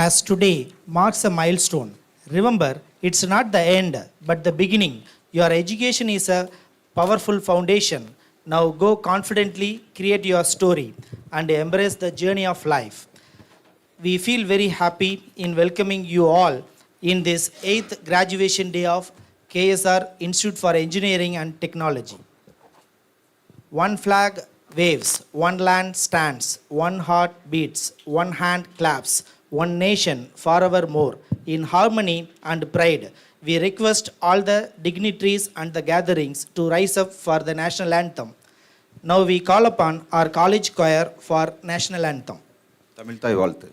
As today marks a milestone, remember it's not the end but the beginning. Your education is a powerful foundation. Now go confidently, create your story, and embrace the journey of life. We feel very happy in welcoming you all in this 8th graduation day of KSR Institute for Engineering and Technology. One flag waves, one land stands, one heart beats, one hand claps, one nation forevermore. In harmony and pride, we request all the dignitaries and the gatherings to rise up for the national anthem. Now we call upon our college choir for national anthem. Tamil Thai வாழ்த்து.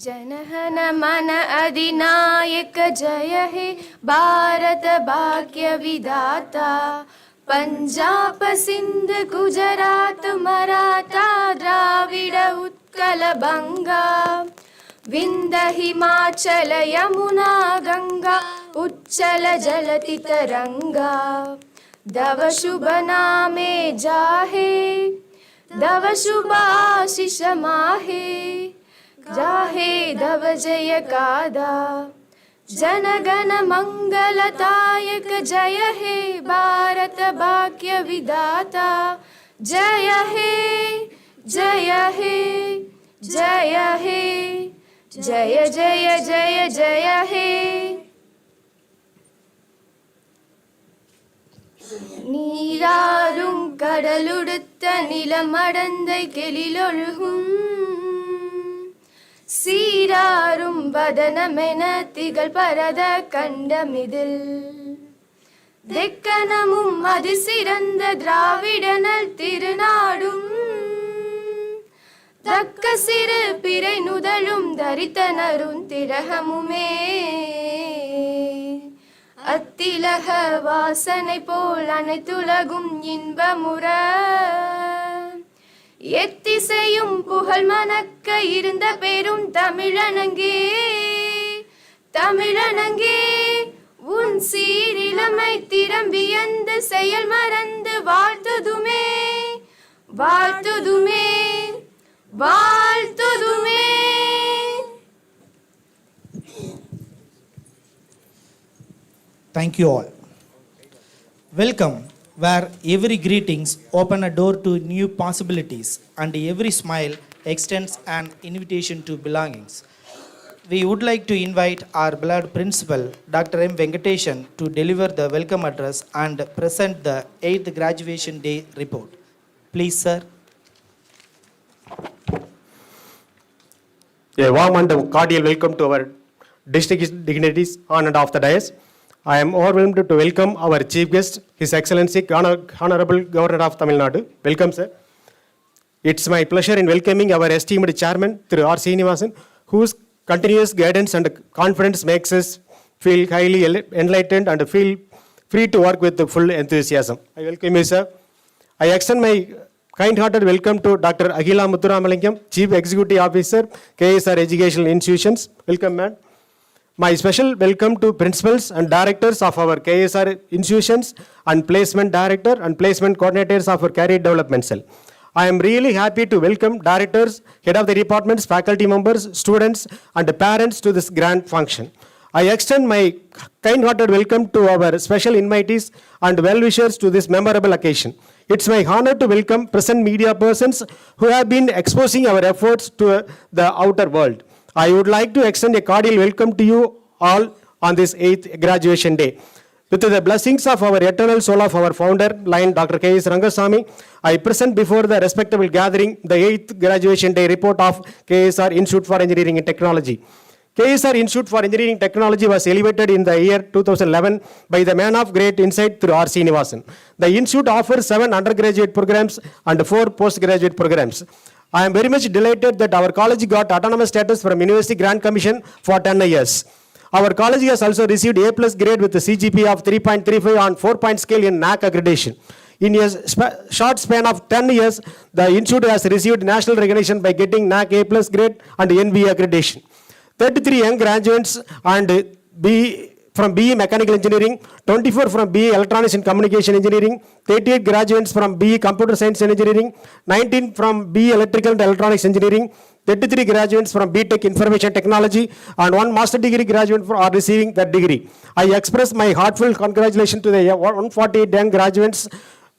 जनहन मन अधिनायक जय हे भारत भाग्य विधाता पंजाब सिंध गुजरात मराठा द्राविड उत्कल बंगा विंध्य हिमाचल यमुना गंगा उच्चल जलति तरंगा दव शुभ नामे जाहे दव शुभ आशीष माहे जाहे दव जय कादा जनगण मंगलदायक जय हे भारत भाग्य विधाता जय हे जय हे जय हे जय जय जय जय हे நீராறும் கடலுடுத்த நிலமடந்தை கெளிலொழுகும் சீராரும் வதனமென திகழ் பரத கண்டமிதில் தெக்கனமும் அதிசிறந்த திராவிடனல் திருநாடும் தக்க சிறு பிறை நுதலும் தரித்தனரும் திலகமுமே அத்திலக வாசனை போல் அனைத்துலகும் இன்பமுற எத்திசையும் புகழ் மணக்க இருந்த பெரும் தமிழனங்கே தமிழனங்கே உன் சீரிலமை திறம்பியந்து செயல் மறந்து வாழ்த்துதுமே வாழ்த்துதுமே வாழ்த்துதுமே. Thank you all. Welcome, where every greetings open a door to new possibilities and every smile extends an invitation to belongings. We would like to invite our beloved principal, Dr. M. Venkateshan, to deliver the welcome address and present the 8th graduation day report. Please, sir. A warm and cordial welcome to our district dignitaries on and off the dais. I am overwhelmed to welcome our chief guest, His Excellency Honorable Governor of Tamil Nadu. Welcome, sir. It's my pleasure in welcoming our esteemed chairman, Thiru R.N.RAVI, whose continuous guidance and confidence makes us feel highly enlightened and feel free to work with full enthusiasm. I welcome you, sir. I extend my kind-hearted welcome to Dr. Agila Muthuramalingam, Chief Executive Officer, KSR Educational Institutions. Welcome, ma'am. My special welcome to principals and directors of our KSR institutions and placement director and placement coordinators of our career development cell. I am really happy to welcome directors, head of the departments, faculty members, students and parents to this grand function. I extend my kind-hearted welcome to our special invitees and well-wishers to this memorable occasion. It's my honor to welcome present media persons who have been exposing our efforts to the outer world. I would like to extend a cordial welcome to you all on this 8th graduation day. With the blessings of our eternal soul of our founder, line Dr. K.S. Rangasamy, I present before the respectable gathering the 8th graduation day report of KSR Institute for Engineering and Technology. KSR Institute for Engineering and Technology was elevated in the year 2011 by the man of great insight through R. Srinivasan. The institute offers 7 undergraduate programs and 4 postgraduate programs. I am very much delighted that our college got autonomous status from University Grant Commission for 10 years. Our college has also received A+ grade with a CGPA of 3.35 on 4-point scale in NAC accreditation. In a short span of 10 years, the institute has received national recognition by getting NAC A+ grade and NBE accreditation. 33 young graduates and from BE Mechanical Engineering, 24 from BE Electronics and Communication Engineering, 38 graduates from BE Computer Science and Engineering, 19 from BE Electrical and Electronics Engineering, 33 graduates from BTech Information Technology and 1 master degree graduate are receiving that degree. I express my heartfelt congratulations to the 148 young graduates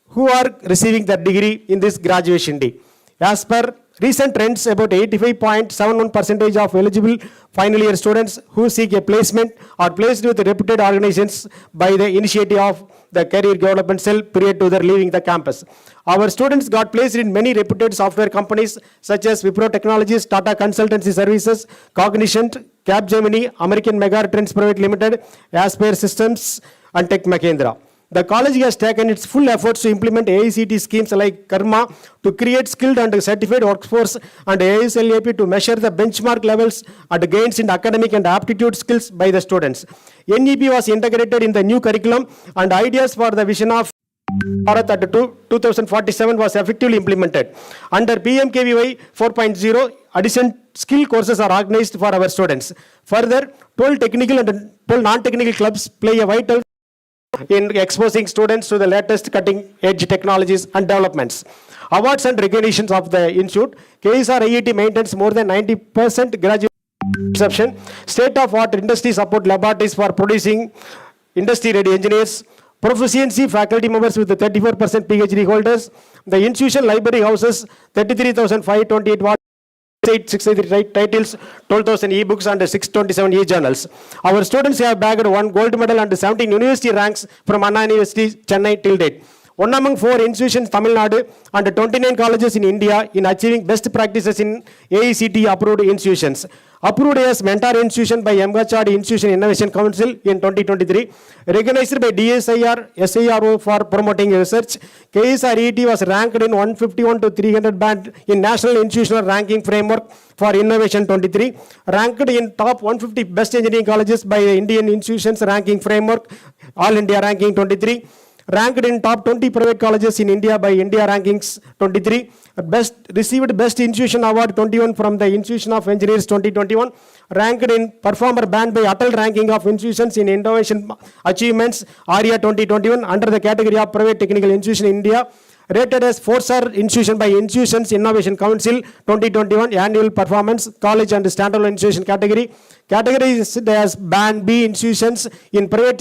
who are receiving that degree in this graduation day. As per recent trends, about 85.71% of eligible final year students who seek a placement are placed with reputed organizations by the initiative of the career development cell prior to their leaving the campus. Our students got placed in many reputed software companies such as Wipro Technologies, Tata Consultancy Services, Cognizant, Capgemini, American Mega Trends Private Limited, Aspire Systems, and Tech Mahindra. The college has taken its full efforts to implement AICT schemes like Karma to create skilled and certified workforce and ASLAP to measure the benchmark levels and gains in academic and aptitude skills by the students. NEP was integrated in the new curriculum and ideas for the vision of Bharat at 2047 was effectively implemented. Under PMKVY 4.0, additional skill courses are organized for our students. Further, 12 technical and 12 non-technical clubs play a vital in exposing students to the latest cutting-edge technologies and developments. Awards and recognitions of the institute, KSRIET maintains more than 90% graduate reception, state-of-art industry support laboratories for producing industry-ready engineers, proficiency faculty members with the 34% PhD holders. The institution library houses 33,528 683 titles, 12,000 e-books and 627 e-journals. Our students have bagged 1 gold medal and 17 university ranks from Anna University, Chennai till date. One among 4 institutions, Tamil Nadu, and 29 colleges in India in achieving best practices in AICT approved institutions. Approved as mentor institution by MHRD Institution Innovation Council in 2023. Recognized by DSIR, SIRO for promoting research. KSRIET was ranked in 151 to 300 band in National Institutional Ranking Framework for Innovation 23. Ranked in top 150 best engineering colleges by the Indian Institutions Ranking Framework, All India Ranking 23. Ranked in top 20 private colleges in India by India Rankings 23. Received Best Institution Award 21 from the Institution of Engineers 2021. Ranked in Performer Band by Atal Ranking of Institutions in Innovation Achievements ARIA 2021 under the category of Private Technical Institution in India. Rated as 4-star institution by Institutions Innovation Council 2021 Annual Performance College and Standalone Institution category. Categorized as Band B institutions in private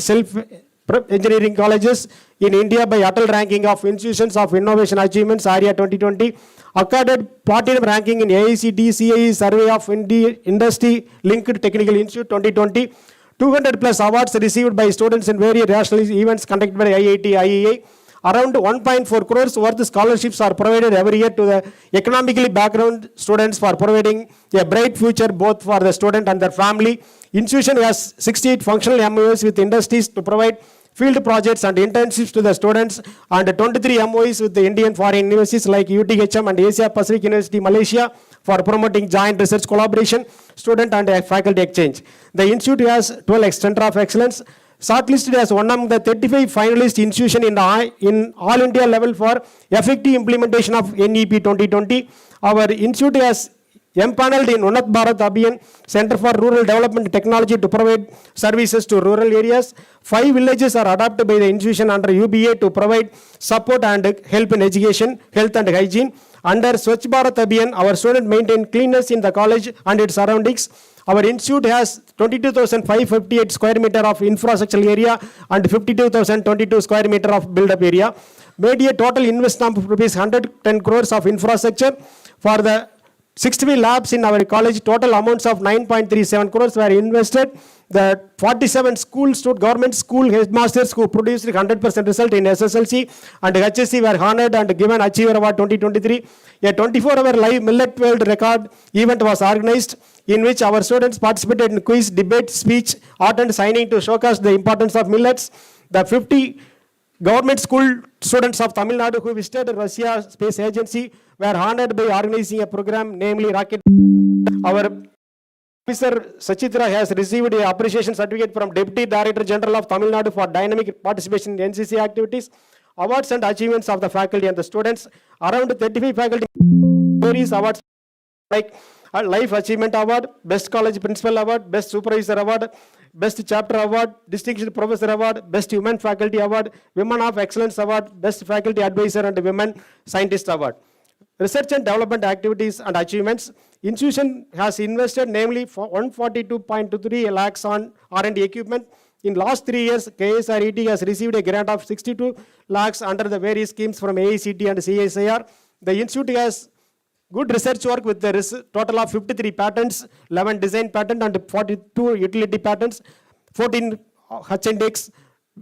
engineering colleges in India by Atal Ranking of Institutions of Innovation Achievements ARIA 2020. Accorded platinum ranking in AICT CIE Survey of Industry Linked Technical Institute 2020. 200 plus awards received by students in various national events conducted by IIT IEA. Around 1.4 crores worth scholarships are provided every year to the economically background students for providing a bright future both for the student and their family. Institution has 68 functional MOUs with industries to provide field projects and internships to the students and 23 MOUs with the Indian foreign universities like UTHM and Asia Pacific University Malaysia for promoting joint research collaboration, student and faculty exchange. The institute has 12 Center of Excellence, shortlisted as one among the 35 finalist institution in all India level for effective implementation of NEP 2020. Our institute has empaneled in Unnat Bharat Abhiyan Center for Rural Development Technology to provide services to rural areas. 5 villages are adopted by the institution under UBA to provide support and help in education, health and hygiene. Under Swachh Bharat Abhiyan, our students maintain cleanliness in the college and its surroundings. Our institute has 22,558 square meter of infrastructural area and 52,022 square meter of build-up area. Made a total investment of rupees 110 crores of infrastructure for the 63 labs in our college. Total amounts of 9.37 crores were invested. The 47 government school headmasters who produced 100% result in SSLC and HSC were honored and given Achiever Award 2023. A 24-hour live Millet World Record event was organized in which our students participated in quiz, debate, speech, art and signing to showcase the importance of millets. The 50 government school students of Tamil Nadu who visited Russia Space Agency were honored by organizing a program, namely Rocket. Our officer Sachitra has received an appreciation certificate from Deputy Director General of Tamil Nadu for dynamic participation in NCC activities. Awards and achievements of the faculty and the students. Around 35 faculty various awards like Life Achievement Award, Best College Principal Award, Best Supervisor Award, Best Chapter Award, Distinguished Professor Award, Best Women Faculty Award, Women of Excellence Award, Best Faculty Advisor and Women Scientist Award. research and development activities and achievements. Institution has invested namely for 142.23 lakhs on R&D equipment. In last 3 years, KSRIET has received a grant of 62 lakhs under the various schemes from AICT and CSIR. The institute has good research work with the total of 53 patents, 11 design patent and 42 utility patents, 14 H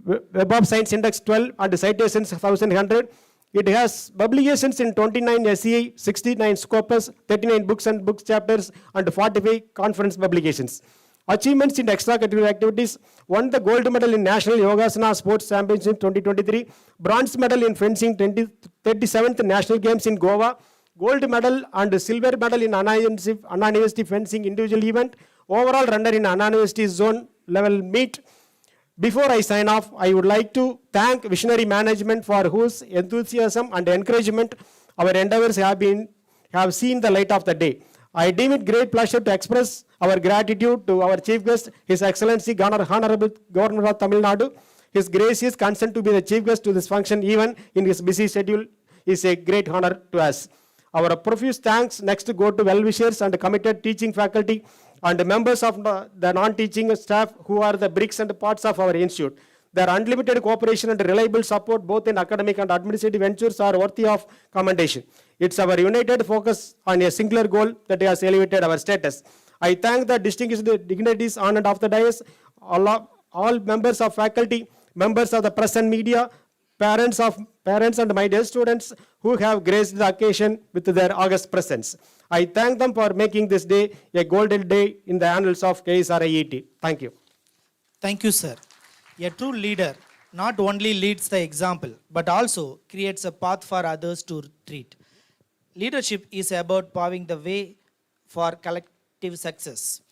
Web of Science Index 12 and citations 1100. It has publications in 29 SCI, 69 Scopus, 39 books and book chapters, and 45 conference publications. Achievements in extracurricular activities: won the gold medal in National Yogasana Sports Championship 2023, bronze medal in fencing 37th National Games in Goa, gold medal and silver medal in Anna University fencing individual event, overall runner in Anna University zone level meet. Before I sign off, I would like to thank Visionary Management for whose enthusiasm and encouragement our endeavors have seen the light of the day. I deem it great pleasure to express our gratitude to our Chief Guest, His Excellency Honorable Governor of Tamil Nadu. His gracious consent to be the Chief Guest to this function, even in his busy schedule, is a great honor to us. Our profuse thanks next go to well-wishers and committed teaching faculty and members of the non-teaching staff who are the bricks and parts of our institute. Their unlimited cooperation and reliable support both in academic and administrative ventures are worthy of commendation. It's our united focus on a singular goal that has elevated our status. I thank the distinguished dignitaries on and off the dais, all members of faculty, members of the press and media, parents and my dear students who have graced the occasion with their august presence. I thank them for making this day a golden day in the annals of KSRIET. Thank you. Thank you, sir. A true leader not only leads the example, but also creates a path for others to treat. Leadership is about paving the way for collective success.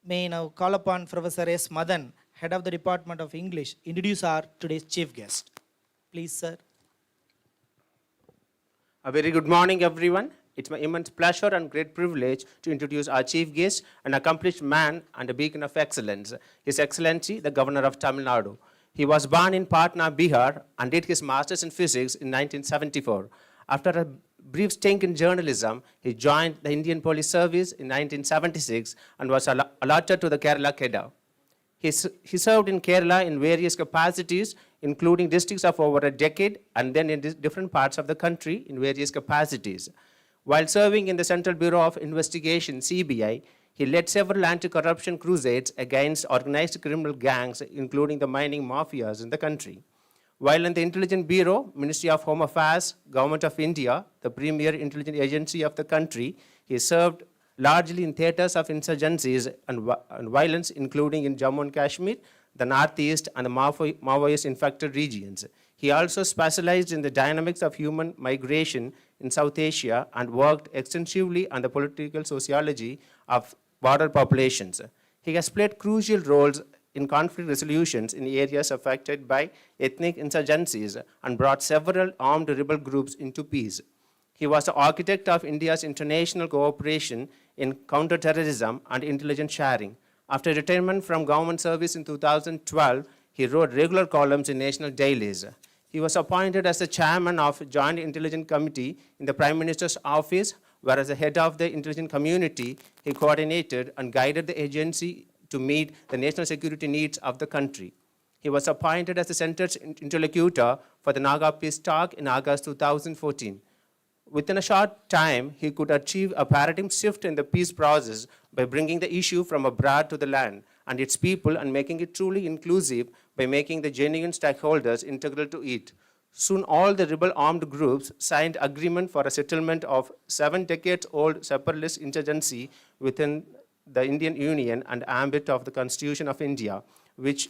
May I now call upon Professor S. Madan, Head of the Department of English, introduce our today's chief guest. Please, sir. A very good morning, everyone. It's my immense pleasure and great privilege to introduce our chief guest, an accomplished man and a beacon of excellence, His Excellency, the Governor of Tamil Nadu. He was born in Patna, Bihar, and did his master's in physics in 1974. After a brief stint in journalism, he joined the Indian Police Service in 1976 and was allotted to the Kerala cadre. He served in Kerala in various capacities, including districts of over a decade, and then in different parts of the country in various capacities. While serving in the Central Bureau of Investigation, CBI, he led several anti-corruption crusades against organized criminal gangs, including the mining mafias in the country. While in the Intelligence Bureau, Ministry of Home Affairs, Government of India, the premier intelligence agency of the country, he served largely in theaters of insurgencies and violence, including in Jammu and Kashmir, the Northeast, and the Maoist-infected regions. He also specialized in the dynamics of human migration in South Asia and worked extensively on the political sociology of border populations. He has played crucial roles in conflict resolutions in areas affected by ethnic insurgencies and brought several armed rebel groups into peace. He was the architect of India's international cooperation in counterterrorism and intelligence sharing. After retirement from government service in 2012, he wrote regular columns in national dailies. He was appointed as the chairman of Joint Intelligence Committee in the Prime Minister's office, where as the head of the intelligence community, he coordinated and guided the agency to meet the national security needs of the country. He was appointed as the center's interlocutor for the Naga Peace Talk in August 2014. Within a short time, he could achieve a paradigm shift in the peace process by bringing the issue from abroad to the land and its people and making it truly inclusive by making the genuine stakeholders integral to it. Soon all the rebel armed groups signed agreement for a settlement of 7-decade-old separatist insurgency within the Indian Union and ambit of the Constitution of India, which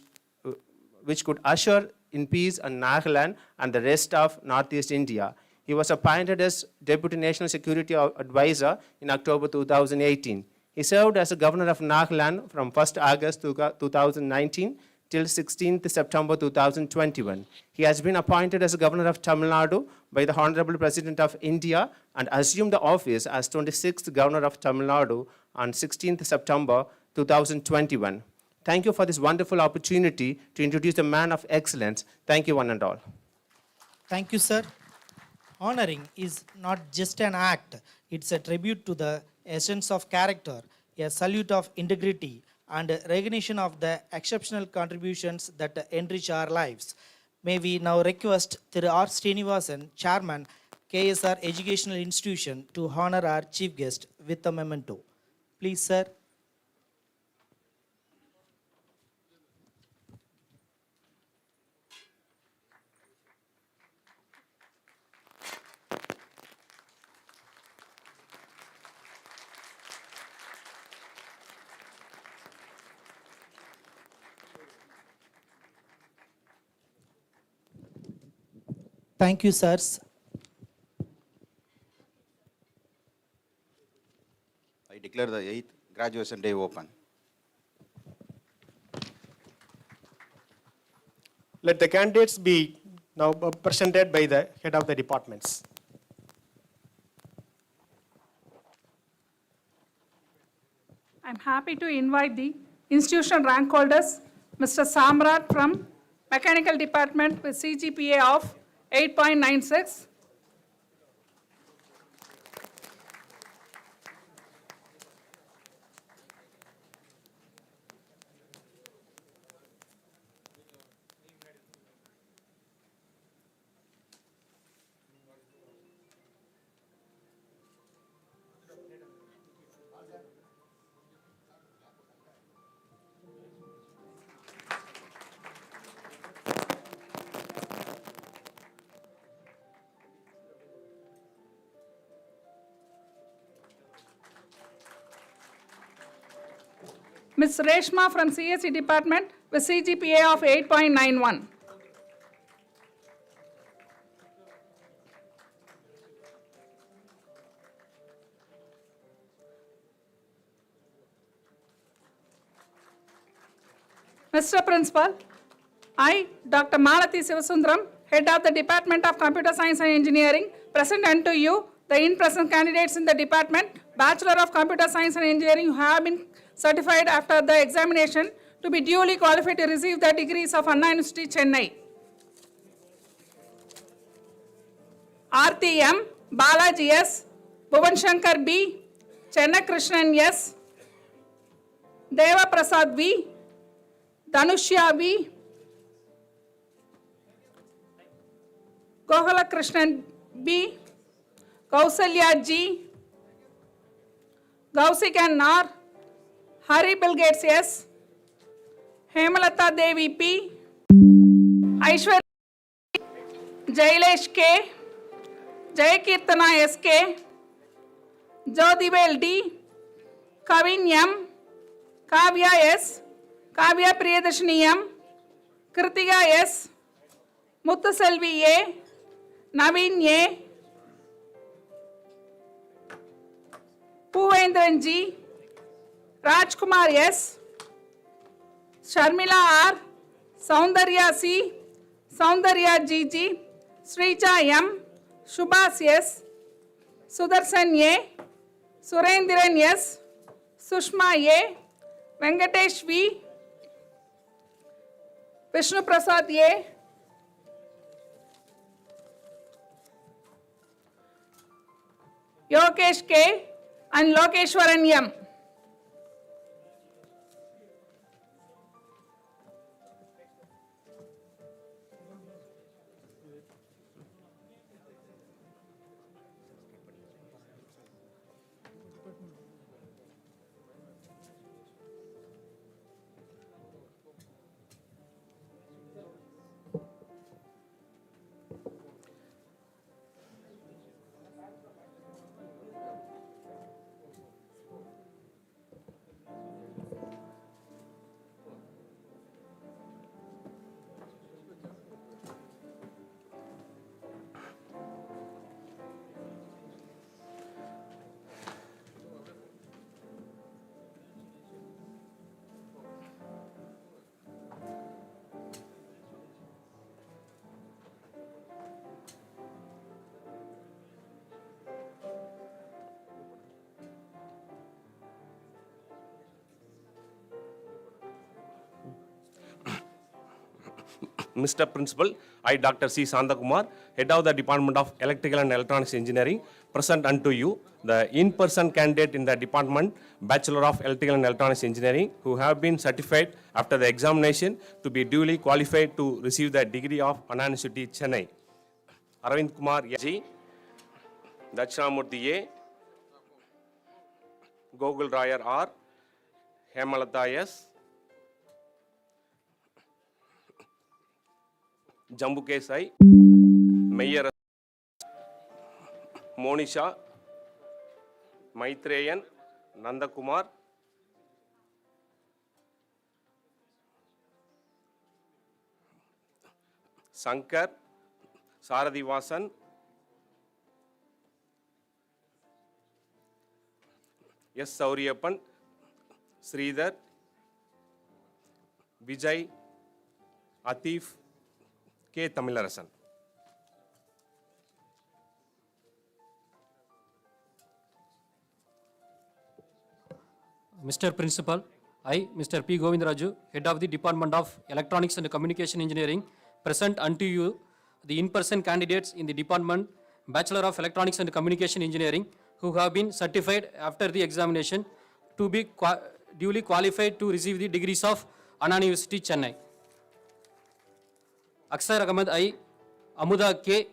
could usher in peace in Nagaland and the rest of Northeast India. He was appointed as Deputy National Security Advisor in October 2018. He served as the Governor of Nagaland from 1st August 2019 till 16th September 2021. He has been appointed as the Governor of Tamil Nadu by the Honorable President of India and assumed the office as 26th Governor of Tamil Nadu on 16th September 2021. Thank you for this wonderful opportunity to introduce the man of excellence. Thank you, one and all. Thank you, sir. Honoring is not just an act, it's a tribute to the essence of character, a salute of integrity, and a recognition of the exceptional contributions that enrich our lives. May we now request Thiru R. Srinivasan, Chairman, KSR Educational Institution, to honor our chief guest with a memento. Please, sir. Thank you, sirs. I declare the 8th graduation day open. Let the candidates be now presented by the head of the departments. I'm happy to invite the institution rank holders, Mr. Samrat from Mechanical Department with CGPA of 8.96. Ms. Reshma from CSE Department with CGPA of 8.91. Mr. Principal, I, Dr. Malathi Sivasundaram, Head of the Department of Computer Science and Engineering, present unto you the in-person candidates in the department, Bachelor of Computer Science and Engineering, who have been certified after the examination to be duly qualified to receive the degrees of Anna University, Chennai. Aarti M, Balaji S, Bhuvan Shankar B, Chenna Krishnan S, Deva Prasad V, Dhanushya V, Gohala Krishnan B, Kausalya G, Gausik N R, Hari Bill Gates S, Hemalata Devi P, Aishwarya Jailesh K, Jayakirtana S K, Jodhivel D, Kavin M, Kavya S, Kavya Priyadashini M, Kritika S, Muthuselvi A, Naveen A, Puvendran G, Rajkumar S, Sharmila R, Soundarya C, Soundarya GG, Srija M, Shubhas S, Sudarshan A, Surendran S, Sushma A, Venkatesh V, Vishnu Prasad A, Yogesh K, and Lokeshwaran M. Mr. Principal, I, Dr. C. Sandakumar, Head of the Department of Electrical and Electronics Engineering, present unto you the in-person candidate in the Department, Bachelor of Electrical and Electronics Engineering, who have been certified after the examination to be duly qualified to receive the degree of Anna University, Chennai. Arvind Kumar G, Dakshinamurthy A, Gogul Rayar R, Hemalata S, Jambukesh I, Meyer Monisha, Maitreyan, Nandakumar, Sankar, Saradivasan, S. Sauriyapan, Sridhar, Vijay, Atif, K. Tamilarasan. Mr. Principal, I, Mr. P. Govindaraju, Head of the Department of Electronics and Communication Engineering, present unto you the in-person candidates in the Department, Bachelor of Electronics and Communication Engineering, who have been certified after the examination to be duly qualified to receive the degrees of Anna University, Chennai. Aksar Ahmed I, Amuda K,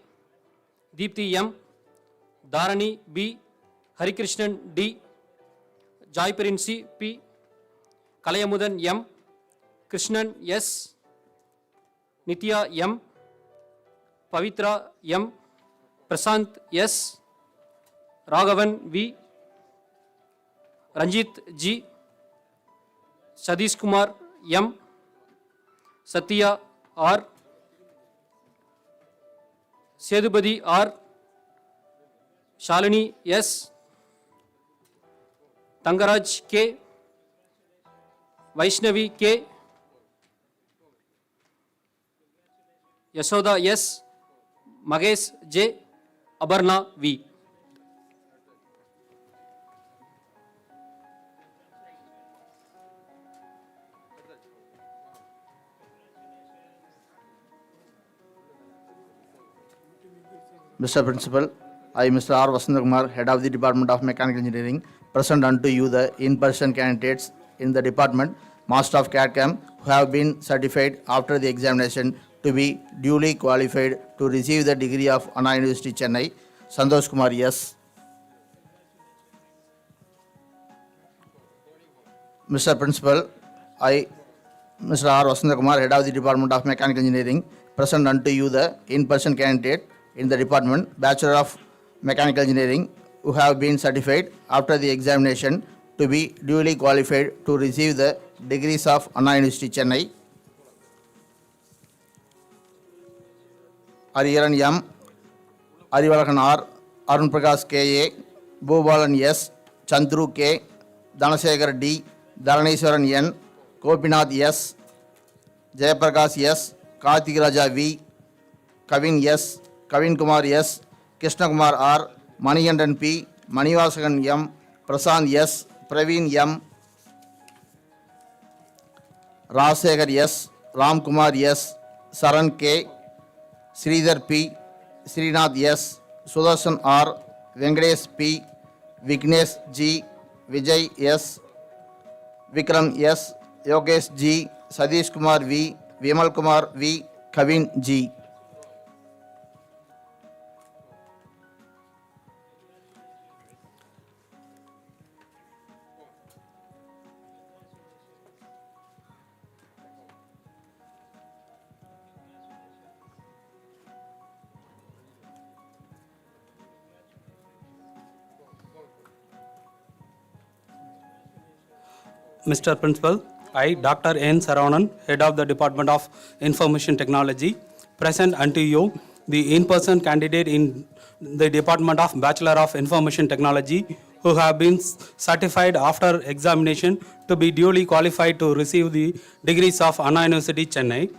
Deepthi M, Dharani B, Harikrishnan D, Jaipirin C P, Kalayamudan M, Krishnan S, Nitya M, Pavitra M, Prasant S, Raghavan V, Ranjit G, Sadish Kumar M, Satya R, Sedubadi R, Shalini S, Tangaraj K, Vaishnavi K, Yasoda S, Magesh J, Abarna V. Mr. Principal, I, Mr. R. Vasandakumar, Head of the Department of Mechanical Engineering, present unto you the in-person candidates in the Department, Master of CAD/CAM, who have been certified after the examination to be duly qualified to receive the degree of Anna University, Chennai. Santosh Kumar S. Mr. Principal, I, Mr. R. Vasandakumar, Head of the Department of Mechanical Engineering, present unto you the in-person candidate in the Department, Bachelor of Mechanical Engineering, who have been certified after the examination to be duly qualified to receive the degrees of Anna University, Chennai. Ariyaran M, Arivalakan R, Arun Prakash K.A., Bhubalan S, Chandru K, Dhanasekar D, Dharaneshwaran N, Gopinath S, Jayaprakash S, Karthik Raja V, Kavin S, Kavin Kumar S, Krishna Kumar R, Maniyandan P, Manivasakan M, Prasant S, Praveen M, Rajasekhar S, Ram Kumar S, Saran K, Sridhar P, Srinath S, Sudarshan R, Venkatesh P, Vignesh G, Vijay S, Vikram S, Yogesh G, Sadish Kumar V, Vimal Kumar V, Kavin G. Mr. Principal, I, Dr. N. Saravanan, Head of the Department of Information Technology, present unto you the in-person candidate in the Department of Bachelor of Information Technology who have been certified after examination to be duly qualified to receive the degrees of Anna University, Chennai.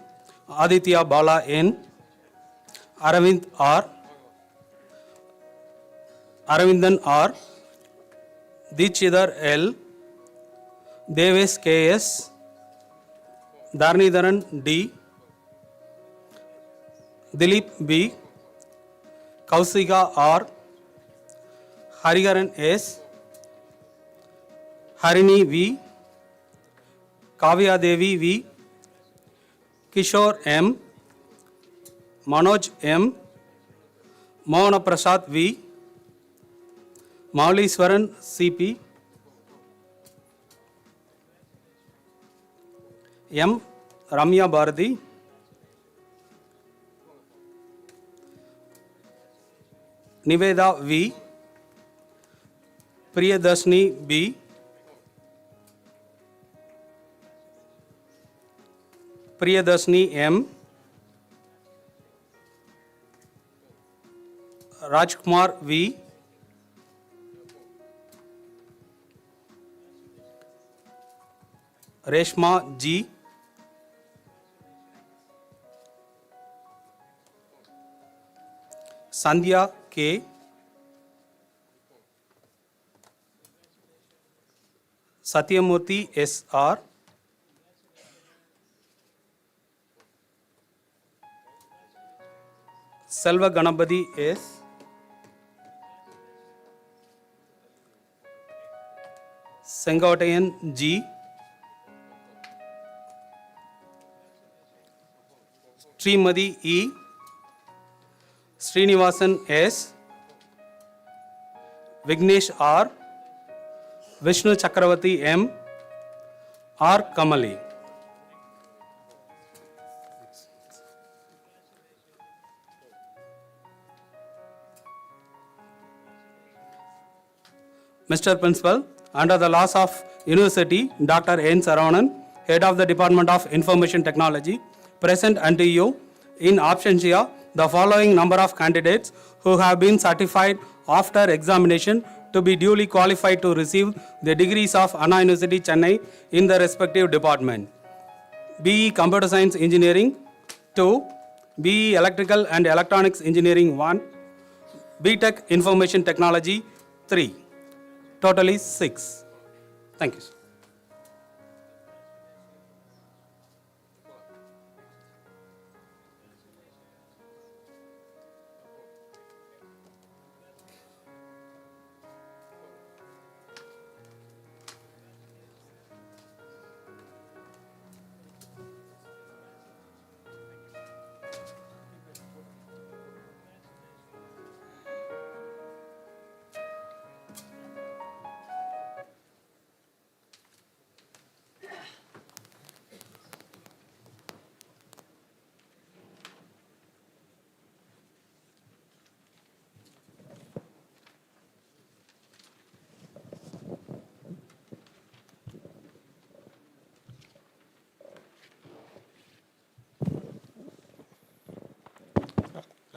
Aditya Bala N, Aravind R, Aravindan R, Dichidhar L, Devesh K.S., Dharnidharan D, Dilip B, Kausika R, Hariharan S, Harini V, Kavya Devi V, Kishore M, Manoj M, Mohana Prasad V, Mauliswaran CP, M. Ramya Bharati, Niveda V, Priyadarshini B, Priyadarshini M, Rajkumar V, Reshma G, Sandhya K, Satyamurthy S.R., Selva Ganapati S., Sengotayan G, Srimadi E, Srinivasan S, Vignesh R, Vishnu Chakravarti M, R. Kamali. Mr. Principal, under the laws of University, Dr. N. Saravanan, Head of the Department of Information Technology, present unto you in absentia the following number of candidates who have been certified after examination to be duly qualified to receive the degrees of Anna University, Chennai in the respective department. BE Computer Science Engineering 2, BE Electrical and Electronics Engineering 1, BTech Information Technology 3. Totally 6. Thank you, sir.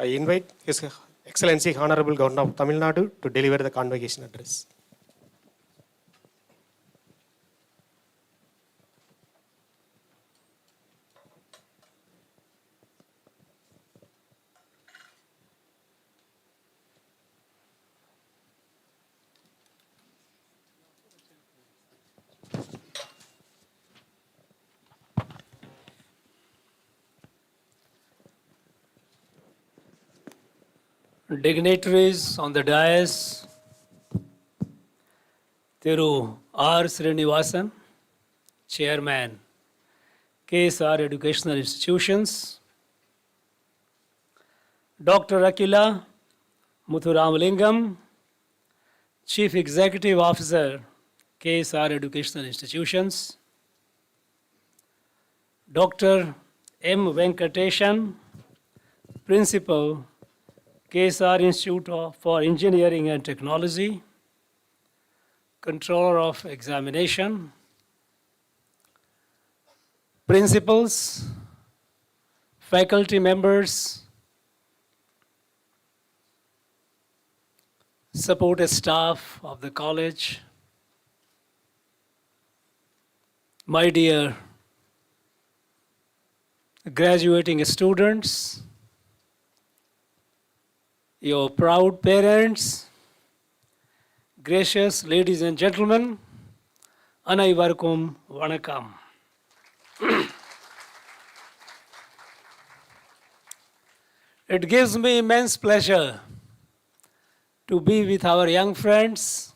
I invite His Excellency Honorable Governor of Tamil Nadu to deliver the convocation address. Dignitaries on the dais, Thiru R.N.RAVI, Chairman, KSR Educational Institutions, Dr. Akila Muthuramalingam, Chief Executive Officer, KSR Educational Institutions, Dr. M. Venkateshan, Principal, KSR Institute for Engineering and Technology, Controller of Examination, Principals, faculty members, support staff of the college, my dear graduating students, your proud parents, gracious ladies and gentlemen, அனைவருக்கும் வணக்கம். It gives me immense pleasure to be with our young friends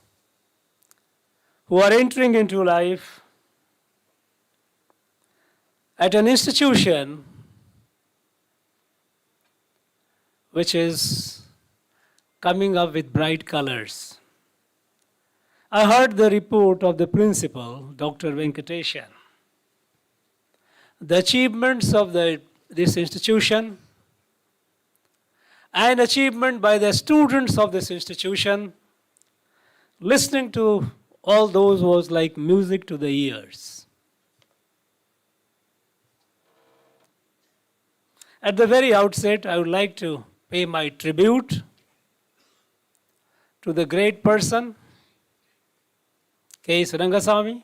who are entering into life at an institution which is coming up with bright colors. I heard the report of the principal, Dr. Venkateshan. The achievements of this institution and achievement by the students of this institution, listening to all those was like music to the ears. At the very outset, I would like to pay my tribute to the great person, K.S. Rangasamy,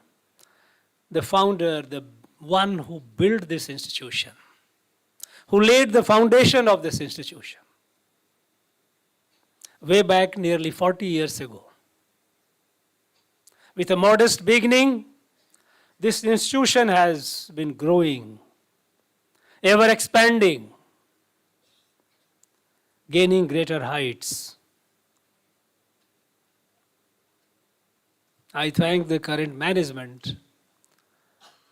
the founder, the one who built this institution, who laid the foundation of this institution way back nearly 40 years ago. With a modest beginning, this institution has been growing, ever expanding, gaining greater heights. I thank the current management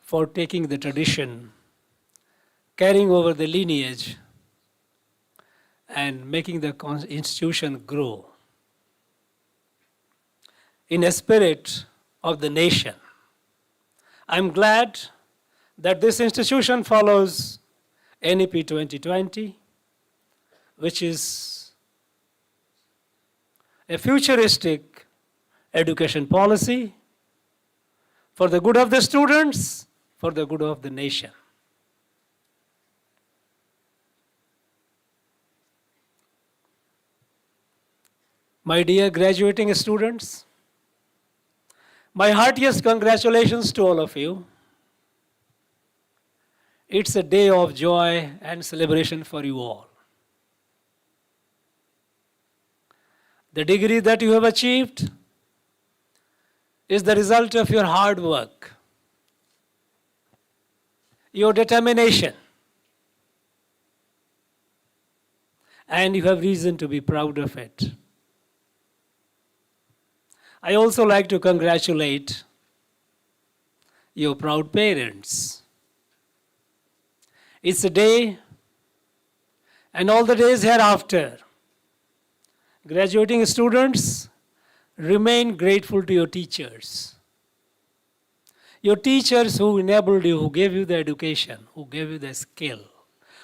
for taking the tradition, carrying over the lineage, and making the institution grow in a spirit of the nation. I'm glad that this institution follows NEP 2020, which is a futuristic education policy for the good of the students, for the good of the nation. My dear graduating students, my heartiest congratulations to all of you. It's a day of joy and celebration for you all. The degree that you have achieved is the result of your hard work, your determination, and you have reason to be proud of it. I also like to congratulate your proud parents. It's a day, and all the days hereafter, graduating students, remain grateful to your teachers. Your teachers who enabled you, who gave you the education, who gave you the skill,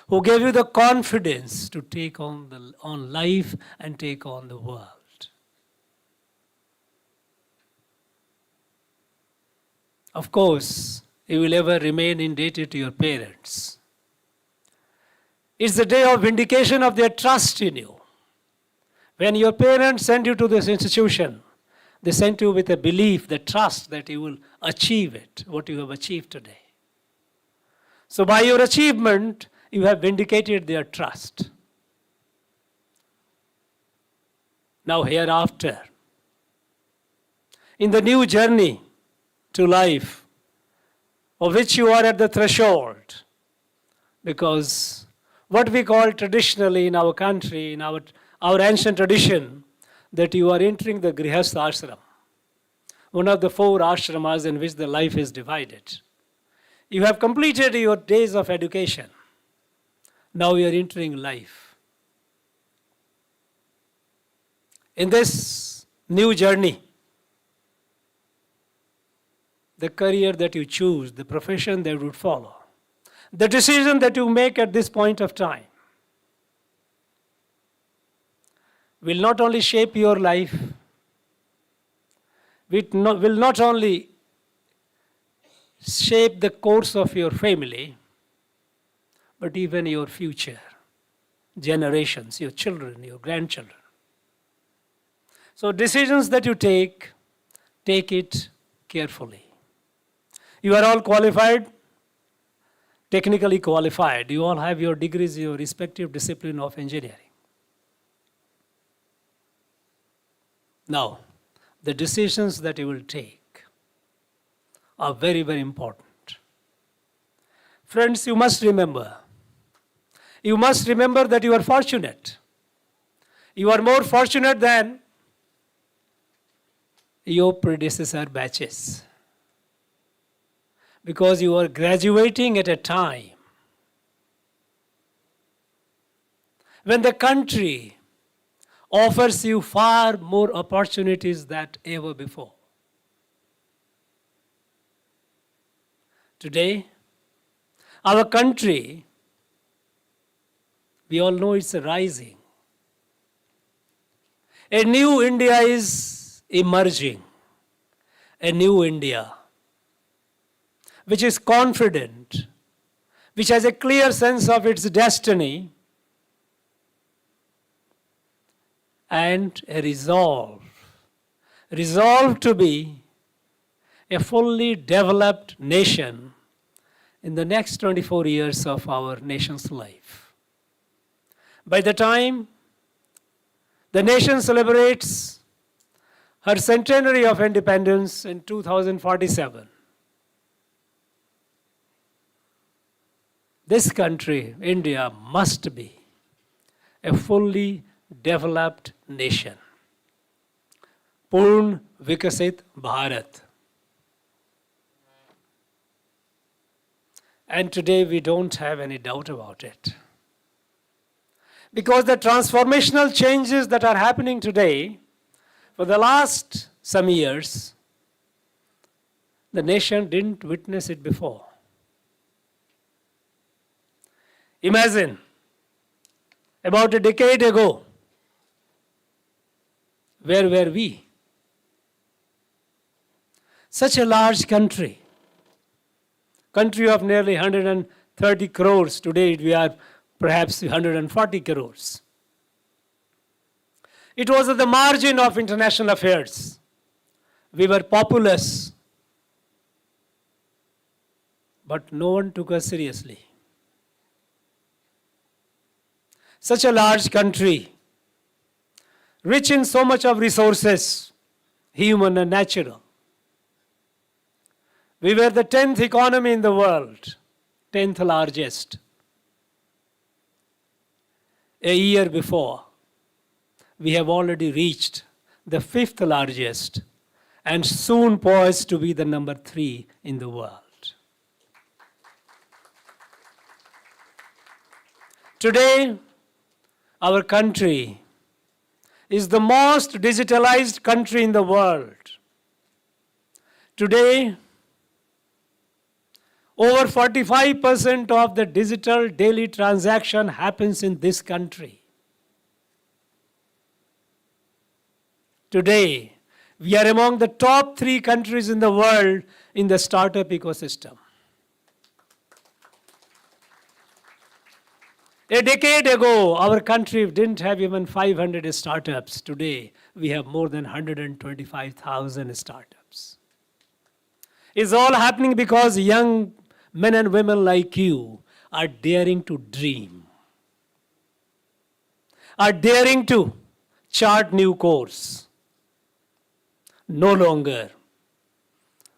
who gave you the confidence to take on life and take on the world. Of course, you will ever remain indebted to your parents. It's the day of vindication of their trust in you. When your parents sent you to this institution, they sent you with a belief, the trust that you will achieve it, what you have achieved today. So by your achievement, you have vindicated their trust. Now hereafter, in the new journey to life, of which you are at the threshold, because what we call traditionally in our country, in our ancient tradition, that you are entering the Grihastha ashram, one of the 4 ashramas in which the life is divided. You have completed your days of education. Now you are entering life. In this new journey, the career that you choose, the profession that you would follow, the decision that you make at this point of time will not only shape your life, will not only shape the course of your family, but even your future generations, your children, your grandchildren. So decisions that you take it carefully. You are all qualified, technically qualified. You all have your degrees, your respective discipline of engineering. Now, the decisions that you will take are very, very important. Friends, you must remember, you must remember that you are fortunate. You are more fortunate than your predecessor batches, because you are graduating at a time when the country offers you far more opportunities than ever before. Today, our country, we all know it's rising. A new India is emerging. A new India, which is confident, which has a clear sense of its destiny, and a resolve to be a fully developed nation in the next 24 years of our nation's life. By the time the nation celebrates her centenary of independence in 2047, this country, India, must be a fully developed nation. Purn Vikasit Bharat. And today we don't have any doubt about it. Because the transformational changes that are happening today, for the last some years, the nation didn't witness it before. Imagine, about a decade ago, where were we? Such a large country of nearly 130 crores. Today we are perhaps 140 crores. It was at the margin of international affairs. We were populous, but no one took us seriously. Such a large country, rich in so much of resources, human and natural. We were the 10th economy in the world, 10th largest. A year before, we have already reached the 5th largest and soon poised to be the number 3 in the world. Today, our country is the most digitalized country in the world. Today, over 45% of the digital daily transaction happens in this country. Today, we are among the top 3 countries in the world in the startup ecosystem. A decade ago, our country didn't have even 500 startups. Today, we have more than 125,000 startups. It's all happening because young men and women like you are daring to dream, are daring to chart new course. No longer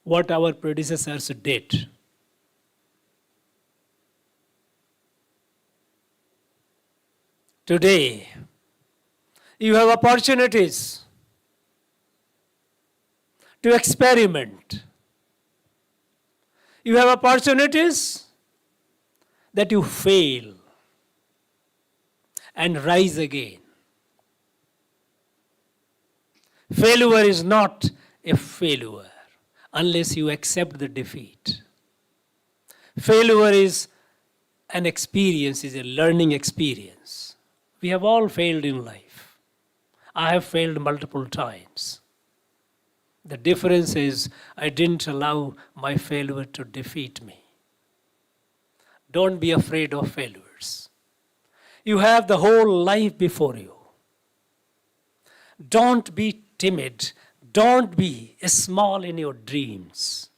what our predecessors did. Today, you have opportunities to experiment. You have opportunities that you fail and rise again. Failure is not a failure unless you accept the defeat. Failure is an experience, is a learning experience. We have all failed in life. I have failed multiple times. The difference is I didn't allow my failure to defeat me. Don't be afraid of failures. You have the whole life before you. Don't be timid. Don't be small in your dreams.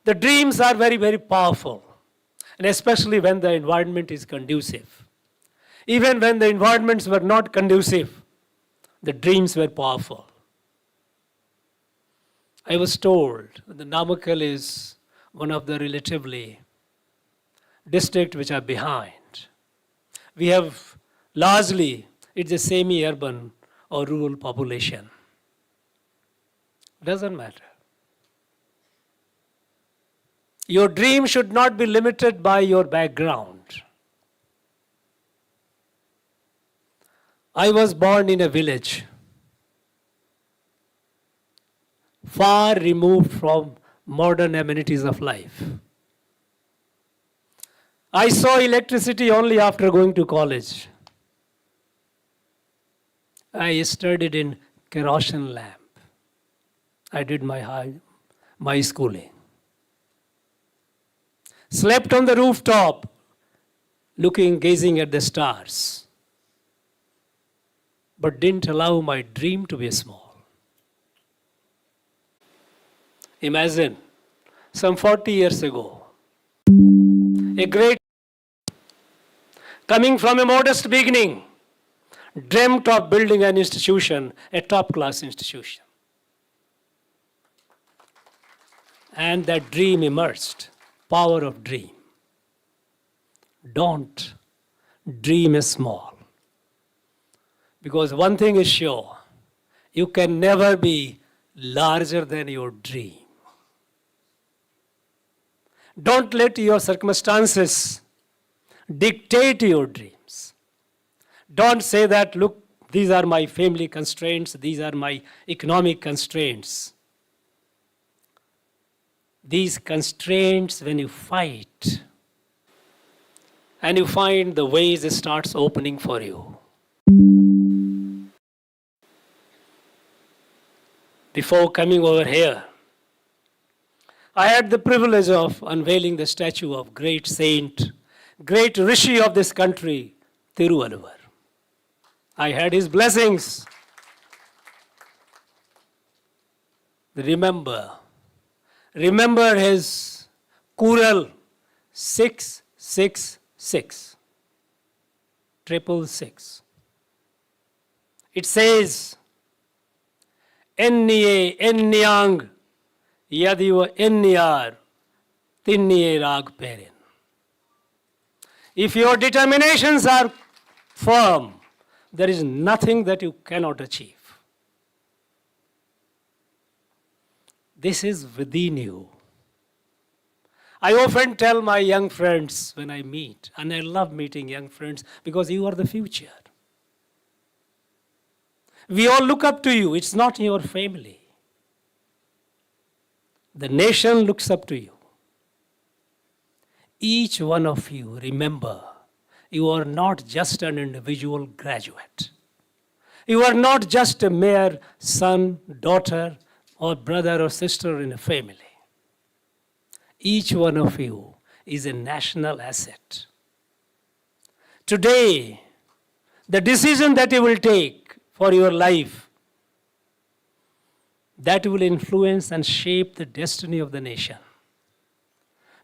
The dreams are very, very powerful, and especially when the environment is conducive. Even when the environments were not conducive, the dreams were powerful. I was told that the Namakkal is one of the relatively districts which are behind. we have largely, it's a semi-urban or rural population. Doesn't matter. Your dream should not be limited by your background. I was born in a village, far removed from modern amenities of life. I saw electricity only after going to college. I studied in kerosene lamp. I did my schooling. Slept on the rooftop, gazing at the stars, but didn't allow my dream to be small. Imagine, some 40 years ago, a great, coming from a modest beginning, dreamt of building an institution, a top-class institution. And that dream emerged. Power of dream. Don't dream small. Because one thing is sure, you can never be larger than your dream. Don't let your circumstances dictate your dreams. Don't say that, look, these are my family constraints, these are my economic constraints. These constraints, when you fight, and you find the ways it starts opening for you. Before coming over here, I had the privilege of unveiling the statue of great saint, great rishi of this country, Thiru. I had his blessings. Remember his Kural 666, 666. It says, Enniye ennyang yadiva ennyar tinniye rag perin. If your determinations are firm, there is nothing that you cannot achieve. This is within you. I often tell my young friends when I meet, and I love meeting young friends because you are the future. We all look up to you. It's not your family. The nation looks up to you. Each one of you, remember, you are not just an individual graduate. You are not just a mere son, daughter, or brother or sister in a family. Each one of you is a national asset. Today, the decision that you will take for your life, that will influence and shape the destiny of the nation.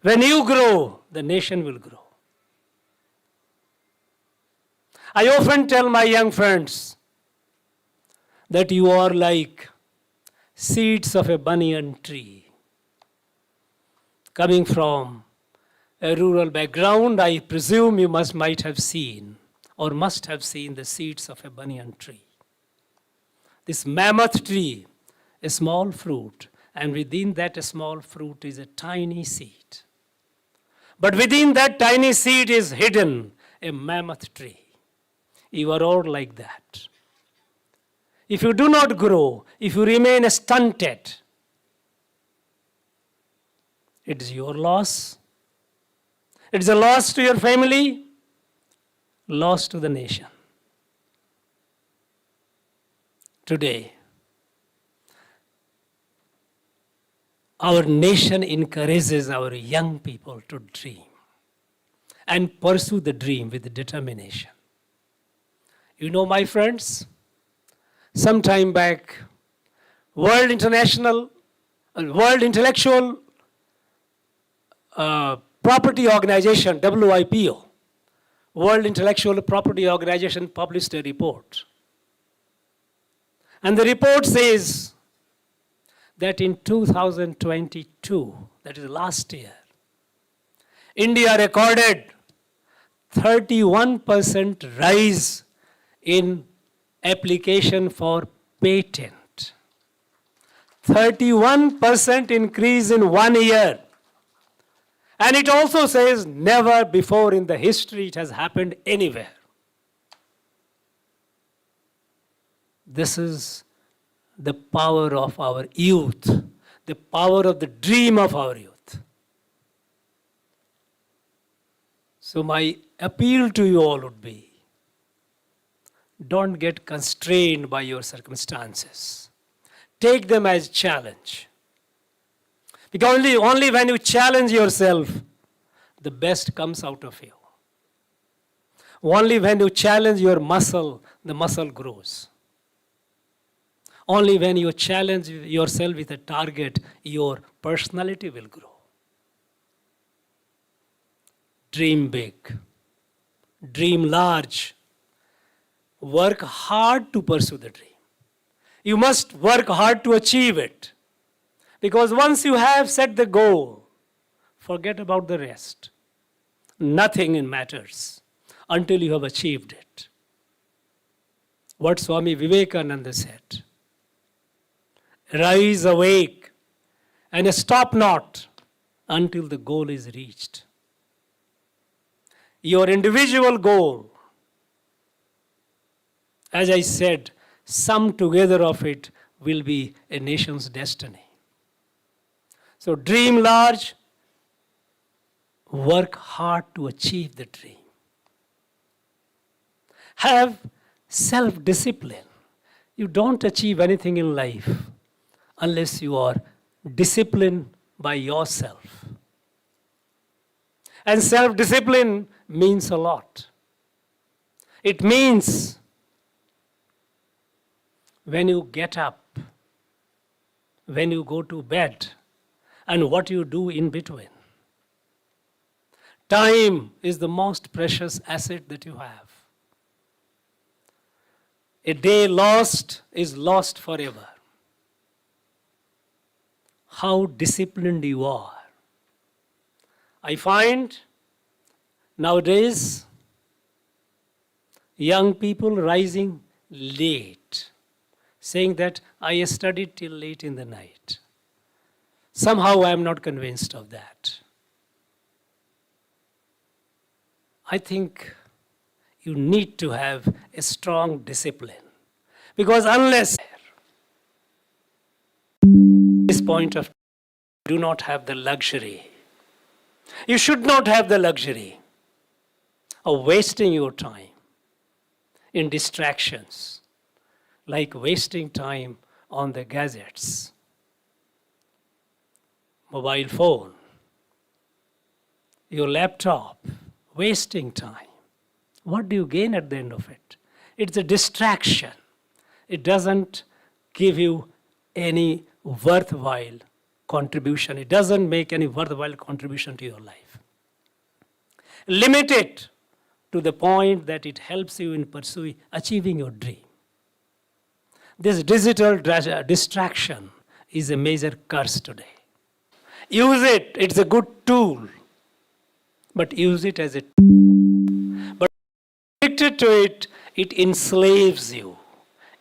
When you grow, the nation will grow. I often tell my young friends that you are like seeds of a banyan tree. Coming from a rural background, I presume you might have seen or must have seen the seeds of a banyan tree. This mammoth tree, a small fruit, and within that small fruit is a tiny seed. But within that tiny seed is hidden a mammoth tree. You are all like that. If you do not grow, if you remain stunted, it is your loss. It is a loss to your family, loss to the nation. Today, our nation encourages our young people to dream and pursue the dream with determination. You know, my friends, some time back, World Intellectual Property Organization, WIPO, World Intellectual Property Organization published a report. And the report says that in 2022, that is last year, India recorded 31% rise in application for patent. 31% increase in 1 year. And it also says never before in the history it has happened anywhere. This is the power of our youth, the power of the dream of our youth. So my appeal to you all would be, don't get constrained by your circumstances. Take them as challenge. Because only when you challenge yourself, the best comes out of you. Only when you challenge your muscle, the muscle grows. Only when you challenge yourself with a target, your personality will grow. Dream big. Dream large. Work hard to pursue the dream. You must work hard to achieve it. Because once you have set the goal, forget about the rest. Nothing matters until you have achieved it. What Swami Vivekananda said. Rise awake and stop not until the goal is reached. Your individual goal, as I said, sum together of it will be a nation's destiny. So dream large, work hard to achieve the dream. Have self-discipline. You don't achieve anything in life unless you are disciplined by yourself. And self-discipline means a lot. It means when you get up, when you go to bed, and what you do in between. Time is the most precious asset that you have. A day lost is lost forever. How disciplined you are. I find nowadays young people rising late, saying that I studied till late in the night. Somehow I am not convinced of that. I think you need to have a strong discipline. Because unless this point of do not have the luxury, you should not have the luxury of wasting your time in distractions, like wasting time on the gadgets. Mobile phone, your laptop, wasting time. What do you gain at the end of it? It's a distraction. It doesn't give you any worthwhile contribution. It doesn't make any worthwhile contribution to your life. Limit it to the point that it helps you in pursuing, achieving your dream. This digital distraction is a major curse today. Use it, it's a good tool, but use it as a tool. But addicted to it, it enslaves you.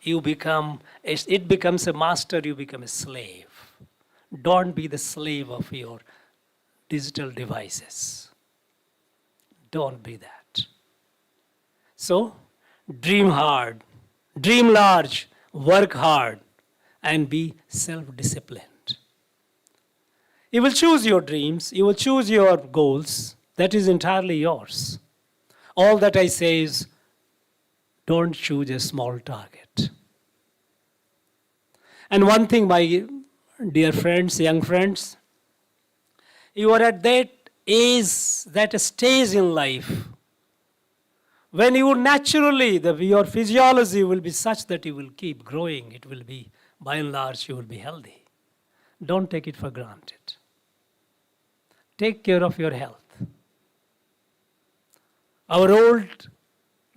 It becomes a master, you become a slave. Don't be the slave of your digital devices. Don't be that. So, dream hard, dream large, work hard, and be self-disciplined. You will choose your dreams, you will choose your goals. That is entirely yours. All that I say is, don't choose a small target. And one thing, my dear friends, young friends, you are at that age, that stage in life, when you naturally, your physiology will be such that you will keep growing. It will be, by and large, you will be healthy. Don't take it for granted. Take care of your health. Our old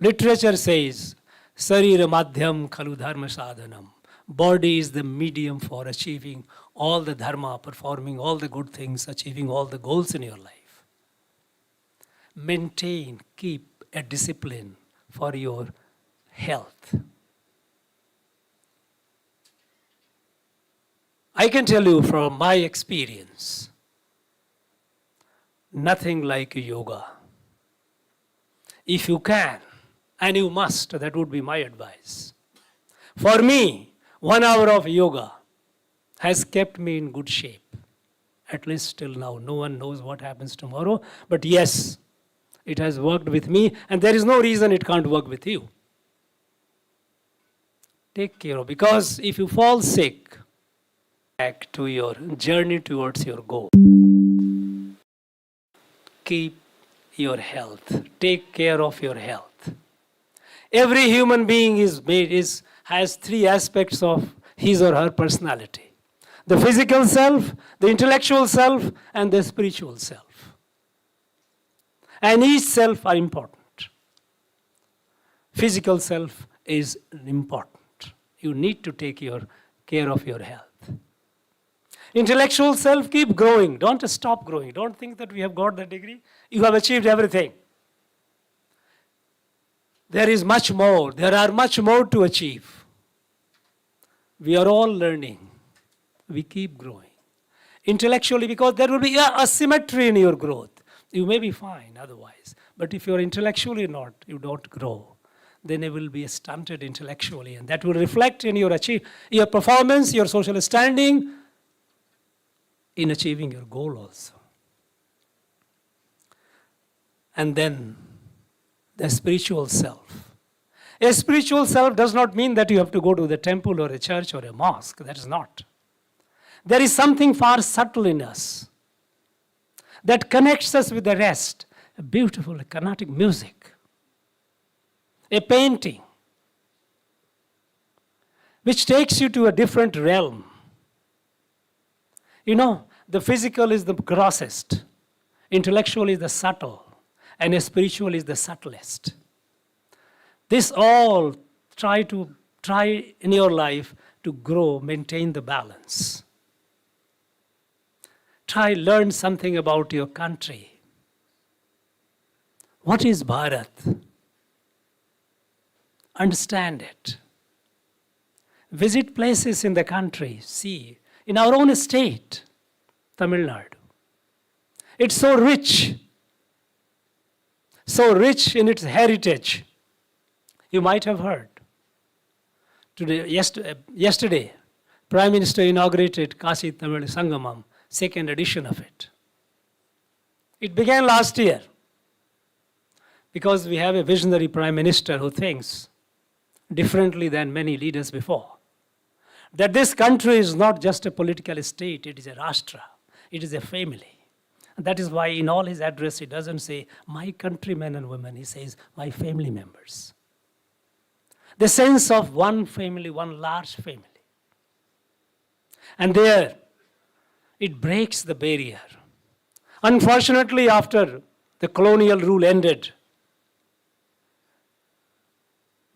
literature says, Sarira madhyam khalu dharma sadhanam. Body is the medium for achieving all the dharma, performing all the good things, achieving all the goals in your life. maintain, keep a discipline for your health. I can tell you from my experience, nothing like yoga. If you can, and you must, that would be my advice. For me, 1 hour of yoga has kept me in good shape. At least till now. No one knows what happens tomorrow. But yes, it has worked with me, and there is no reason it can't work with you. Take care of, because if you fall sick, back to your journey towards your goal. Keep your health. Take care of your health. Every human being has 3 aspects of his or her personality. The physical self, the intellectual self, and the spiritual self. And each self are important. Physical self is important. You need to take care of your health. Intellectual self, keep growing. Don't stop growing. Don't think that we have got the degree. You have achieved everything. There is much more. There are much more to achieve. We are all learning. We keep growing. Intellectually, because there will be a asymmetry in your growth. You may be fine otherwise. But if you're intellectually not, you don't grow, then you will be stunted intellectually. And that will reflect in your performance, your social standing, in achieving your goal also. And then the spiritual self. A spiritual self does not mean that you have to go to the temple or a church or a mosque. That is not. There is something far subtle in us that connects us with the rest. A beautiful Carnatic music, a painting, which takes you to a different realm. You know, the physical is the grossest, intellectual is the subtle, and a spiritual is the subtlest. This all try in your life to grow, maintain the balance. Learn something about your country. What is Bharat? Understand it. Visit places in the country. See, in our own state, Tamil Nadu. It's so rich in its heritage. You might have heard. Yesterday, Prime Minister inaugurated Kashi Tamil Sangamam, 2nd edition of it. It began last year because we have a visionary Prime Minister who thinks differently than many leaders before. That this country is not just a political state, it is a Rashtra, it is a family. And that is why in all his address he doesn't say, my countrymen and women, he says, my family members. The sense of one family, one large family. And there, it breaks the barrier. Unfortunately, after the colonial rule ended,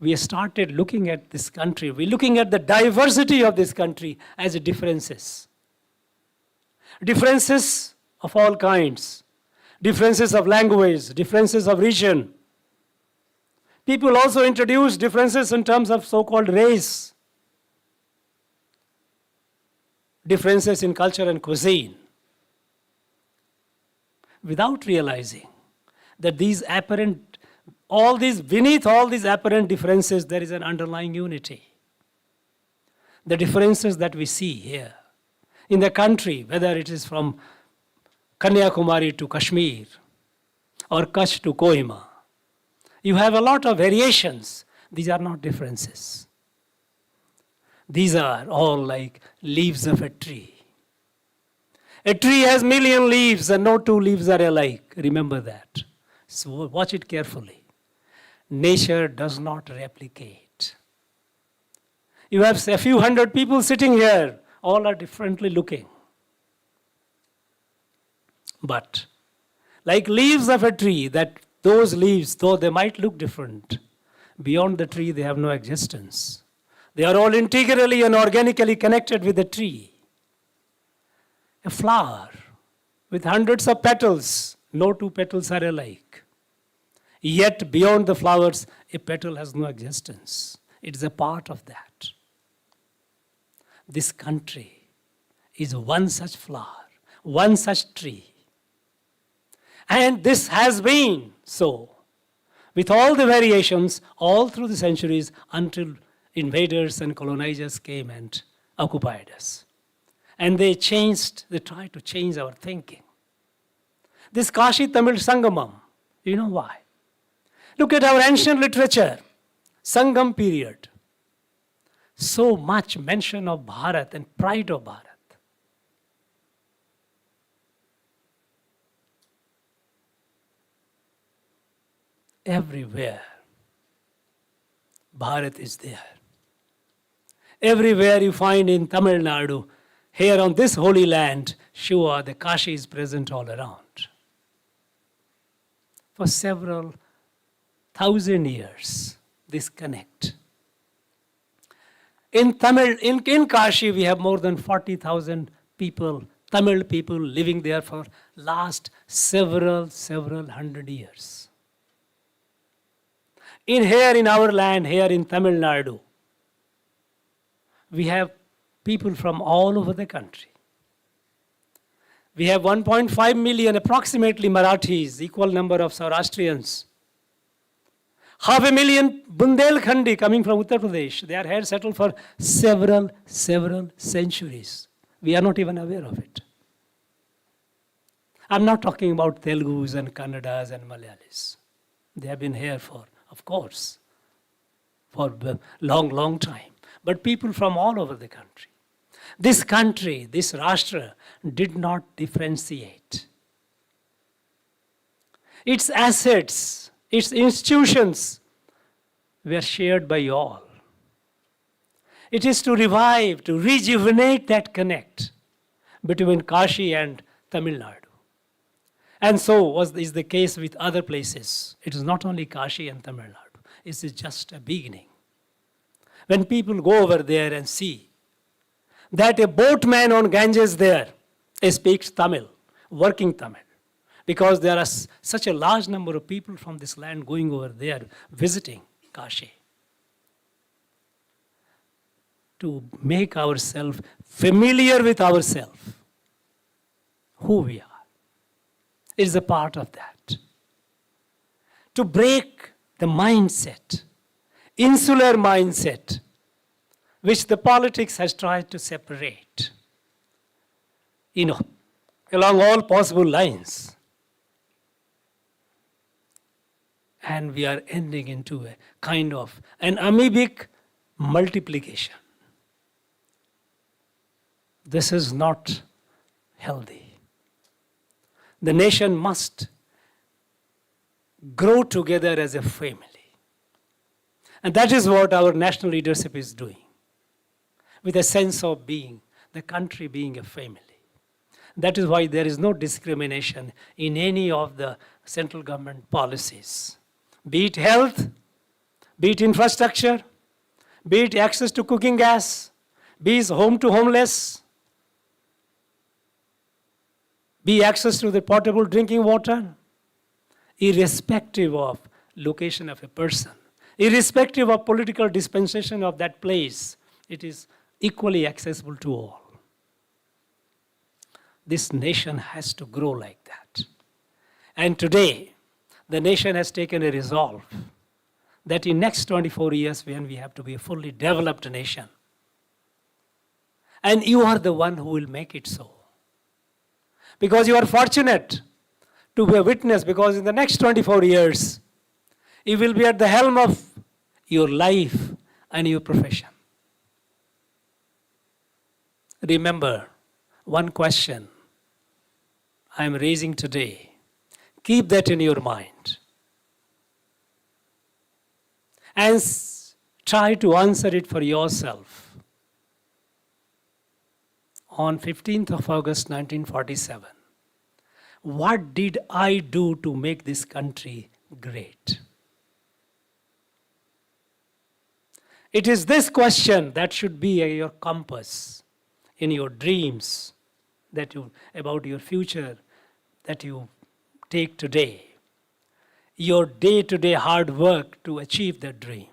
we started looking at this country. We're looking at the diversity of this country as differences. Differences of all kinds. Differences of language, differences of region. People also introduced differences in terms of so-called race. Differences in culture and cuisine. Without realizing that beneath all these apparent differences, there is an underlying unity. The differences that we see here in the country, whether it is from Kanyakumari to Kashmir or Kutch to Kohima, you have a lot of variations. These are not differences. These are all like leaves of a tree. A tree has 1,000,000 leaves and no 2 leaves are alike. Remember that. So watch it carefully. Nature does not replicate. You have a few hundred people sitting here, all are differently looking. But like leaves of a tree, those leaves, though they might look different, beyond the tree they have no existence. They are all integrally and organically connected with the tree. A flower with hundreds of petals, no 2 petals are alike. Yet beyond the flowers, a petal has no existence. It is a part of that. This country is one such flower, one such tree. And this has been so, with all the variations, all through the centuries, until invaders and colonizers came and occupied us. And they tried to change our thinking. This Kashi Tamil Sangamam, you know why? Look at our ancient literature, Sangam period. So much mention of Bharat and pride of Bharat. Everywhere, Bharat is there. Everywhere you find in Tamil Nadu, here on this holy land, Shiva, the Kashi is present all around. For several thousand years, this connect. In Kashi, we have more than 40,000 people, Tamil people living there for last several hundred years. In our land, here in Tamil Nadu, we have people from all over the country. We have 1.5 million approximately Marathis, equal number of Saurashtrians. 500,000 Bundelkhandi coming from Uttar Pradesh. They are here settled for several centuries. We are not even aware of it. I'm not talking about Telugus and Kannadas and Malayalis. They have been here for a long time. But people from all over the country. This country, this Rashtra, did not differentiate. Its assets, its institutions were shared by all. It is to revive, to rejuvenate that connect between Kashi and Tamil Nadu. And so is the case with other places. It is not only Kashi and Tamil Nadu. It is just a beginning. When people go over there and see that a boatman on Ganges there speaks Tamil, working Tamil, because there are such a large number of people from this land going over there visiting Kashi. To make ourselves familiar with ourselves, who we are. It is a part of that. To break the mindset, insular mindset, which the politics has tried to separate, along all possible lines. And we are ending into a kind of an amoebic multiplication. This is not healthy. The nation must grow together as a family. And that is what our national leadership is doing, with a sense of being, the country being a family. That is why there is no discrimination in any of the central government policies. Be it health, be it infrastructure, be it access to cooking gas, be it home to homeless, be access to the potable drinking water, irrespective of location of a person, irrespective of political dispensation of that place, it is equally accessible to all. This nation has to grow like that. And today, the nation has taken a resolve that in next 24 years, when we have to be a fully developed nation, and you are the one who will make it so. Because you are fortunate to be a witness, because in the next 24 years, you will be at the helm of your life and your profession. Remember, one question I am raising today. Keep that in your mind. And try to answer it for yourself. On 15th of August 1947, what did I do to make this country great? It is this question that should be your compass in your dreams about your future that you take today. your day-to-day hard work to achieve that dream.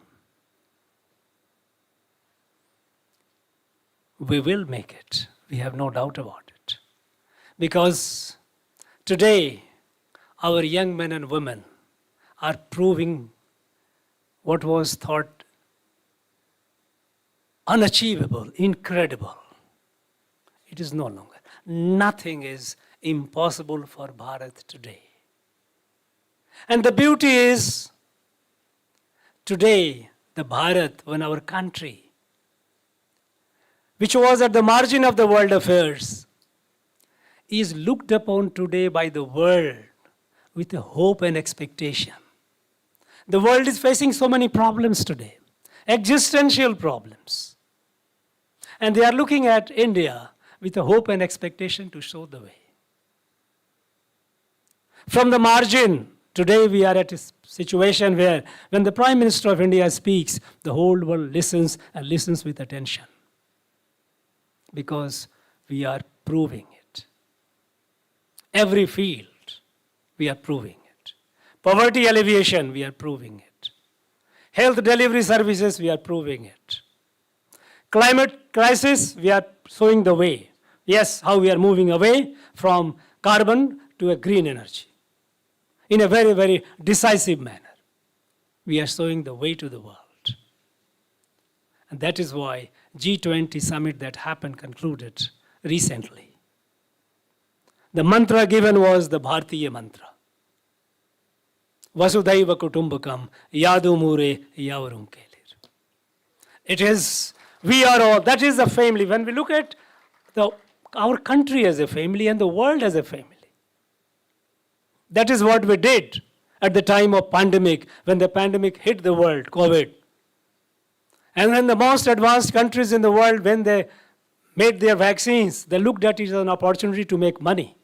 We will make it. We have no doubt about it. Because today, our young men and women are proving what was thought unachievable, incredible. It is no longer. Nothing is impossible for Bharat today. And the beauty is, today, the Bharat, when our country, which was at the margin of the world affairs, is looked upon today by the world with a hope and expectation. The world is facing so many problems today, existential problems. And they are looking at India with a hope and expectation to show the way. From the margin, today we are at a situation where when the Prime Minister of India speaks, the whole world listens and listens with attention. Because we are proving it. Every field, we are proving it. Poverty alleviation, we are proving it. Health delivery services, we are proving it. Climate crisis, we are showing the way. Yes, how we are moving away from carbon to a green energy. In a very, very decisive manner. We are showing the way to the world. And that is why G20 summit that happened concluded recently. The mantra given was the Bharatiya mantra. Vasudhaiva Kutumbakam Yadu Mure Yavarum Kelir. It is, we are all, that is the family. When we look at our country as a family and the world as a family. That is what we did at the time of pandemic, when the pandemic hit the world, COVID. And when the most advanced countries in the world, when they made their vaccines, they looked at it as an opportunity to make money.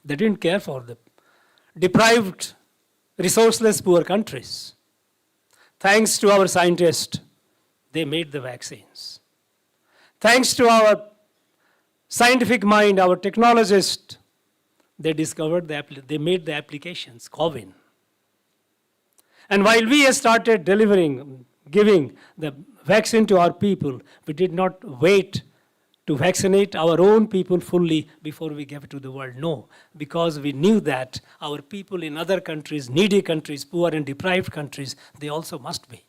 They didn't care for the deprived, resourceless, poor countries. Thanks to our scientists, they made the vaccines. Thanks to our scientific mind, our technologists, they discovered, they made the applications, COVID. And while we started giving the vaccine to our people, we did not wait to vaccinate our own people fully before we gave it to the world. No, because we knew that our people in other countries, needy countries, poor and deprived countries, they also must be.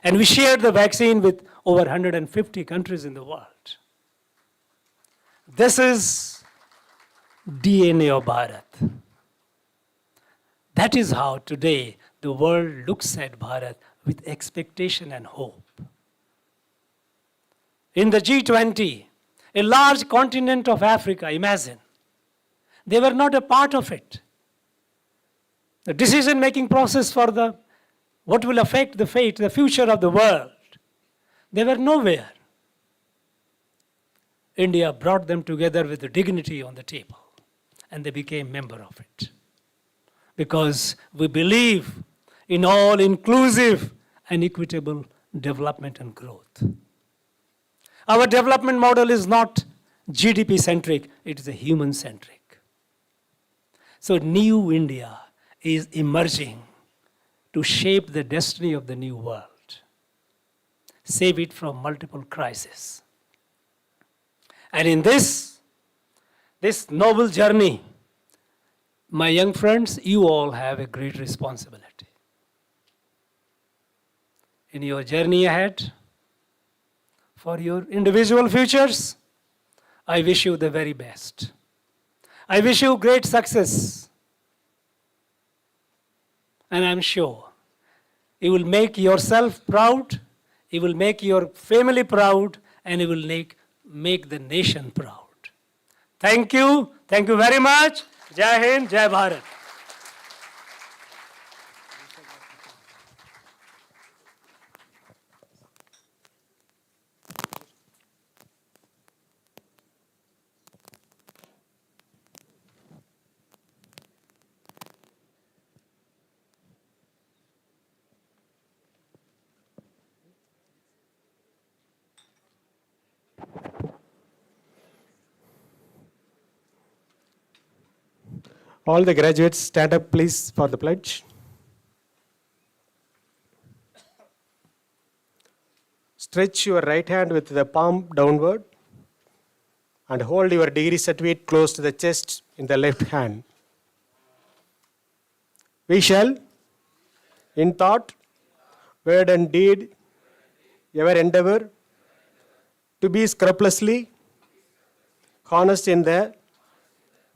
And we shared the vaccine with over 150 countries in the world. This is DNA of Bharat. That is how today the world looks at Bharat with expectation and hope. In the G20, a large continent of Africa, imagine, they were not a part of it. The decision-making process for what will affect the fate, the future of the world, they were nowhere. India brought them together with the dignity on the table, and they became member of it. Because we believe in all-inclusive and equitable development and growth. Our development model is not GDP-centric, it is a human-centric. So new India is emerging to shape the destiny of the new world, save it from multiple crises. And in this noble journey, my young friends, you all have a great responsibility. In your journey ahead, for your individual futures, I wish you the very best. I wish you great success. And I'm sure you will make yourself proud, you will make your family proud, and you will make the nation proud. Thank you very much. Jai Hind, Jai Bharat. All the graduates stand up please for the pledge. Stretch your right hand with the palm downward and hold your degree certificate close to the chest in the left hand. We shall, in thought, word and deed, ever endeavor to be scrupulously honest in the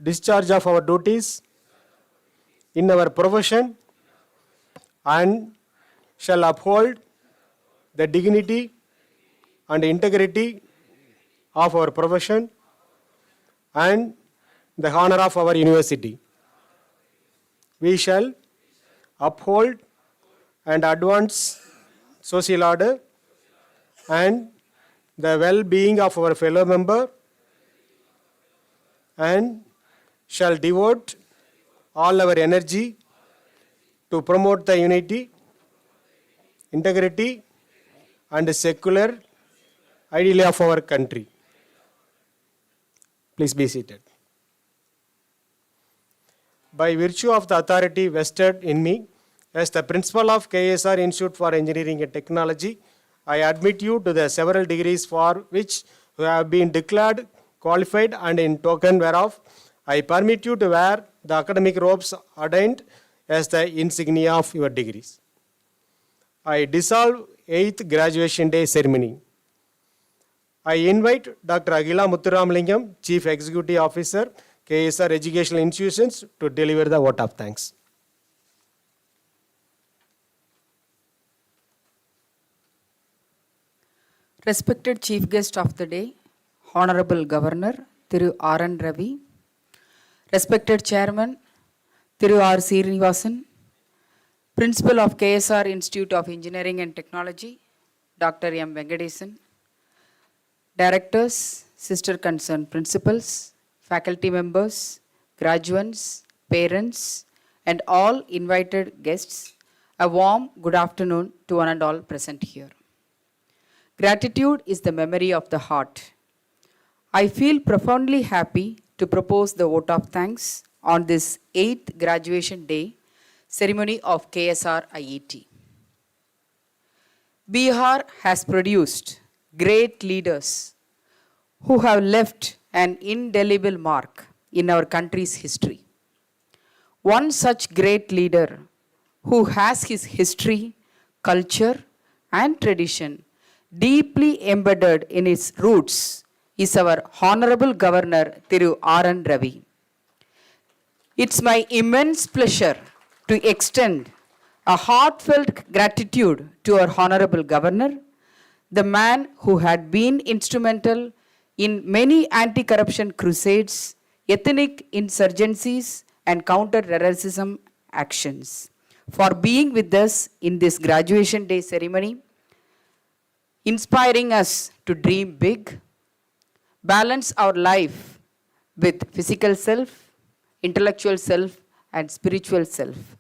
discharge of our duties in our profession and shall uphold the dignity and integrity of our profession and the honor of our university. We shall uphold and advance social order and the well-being of our fellow member and shall devote all our energy to promote the unity, integrity, and secular ideal of our country. Please be seated. By virtue of the authority vested in me as the principal of KSR Institute for Engineering and Technology, I admit you to the several degrees for which you have been declared qualified, and in token whereof I permit you to wear the academic robes ordained as the insignia of your degrees. I dissolve 8th graduation day ceremony. I invite Dr. Agila Muthuramalingam, Chief Executive Officer, KSR Educational Institutions, to deliver the vote of thanks. Respected Chief Guest of the Day, Honorable Governor, Thiru R.N.RAVI, Respected Chairman, Thiru R. Srinivasan, Principal of KSR Institute of Engineering and Technology, Dr. M. Venkatesan, Directors, Sister Concerned Principals, faculty members, graduates, parents, and all invited guests, a warm good afternoon to one and all present here. Gratitude is the memory of the heart. I feel profoundly happy to propose the vote of thanks on this 8th graduation day ceremony of KSRIET. Bihar has produced great leaders who have left an indelible mark in our country's history. One such great leader who has his history, culture, and tradition deeply embedded in its roots is our Honorable Governor Thiru R.N.RAVI. It's my immense pleasure to extend a heartfelt gratitude to our Honorable Governor, the man who had been instrumental in many anti-corruption crusades, ethnic insurgencies, and counter-terrorism actions, for being with us in this graduation day ceremony, inspiring us to dream big, balance our life with physical self, intellectual self, and spiritual self.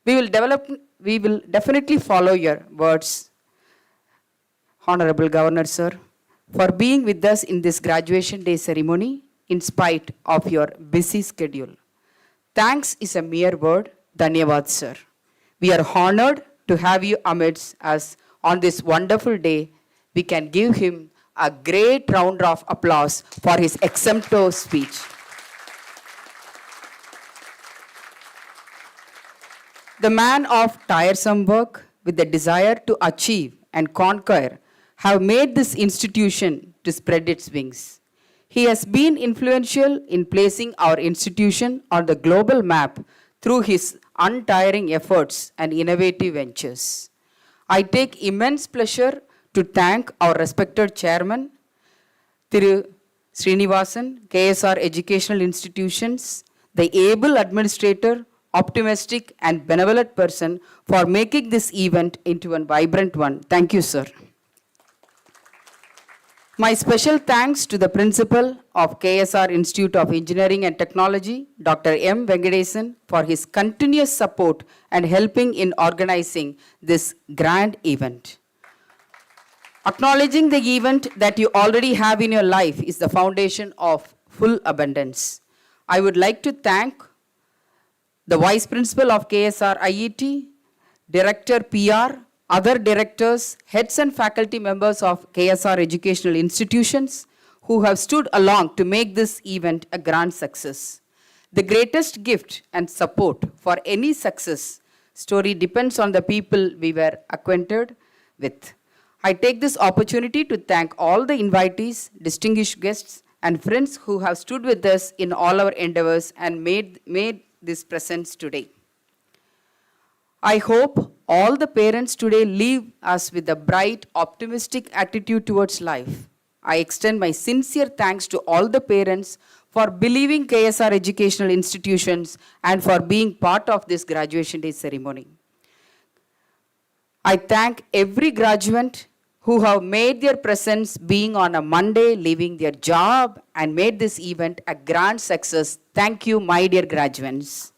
We will definitely follow your words, Honorable Governor Sir, for being with us in this graduation day ceremony in spite of your busy schedule. Thanks is a mere word. Dhanyavad, sir. We are honored to have you amidst us on this wonderful day. We can give him a great round of applause for his exemplary speech. The man of tiresome work with the desire to achieve and conquer have made this institution to spread its wings. He has been influential in placing our institution on the global map through his untiring efforts and innovative ventures. I take immense pleasure to thank our respected chairman, Thiru Srinivasan, KSR Educational Institutions, the able administrator, optimistic and benevolent person for making this event into a vibrant one. Thank you, sir. My special thanks to the principal of KSR Institute of Engineering and Technology, Dr. M. Venkatesan, for his continuous support and helping in organizing this grand event. Acknowledging the event that you already have in your life is the foundation of full abundance. I would like to thank the Vice Principal of KSRIET, Director PR, other directors, heads and faculty members of KSR educational institutions who have stood along to make this event a grand success. The greatest gift and support for any success story depends on the people we were acquainted with. I take this opportunity to thank all the invitees, distinguished guests, and friends who have stood with us in all our endeavors and made this presence today. I hope all the parents today leave us with a bright, optimistic attitude towards life. I extend my sincere thanks to all the parents for believing KSR educational institutions and for being part of this graduation day ceremony. I thank every graduate who have made their presence being on a Monday, leaving their job and made this event a grand success. Thank you, my dear graduates.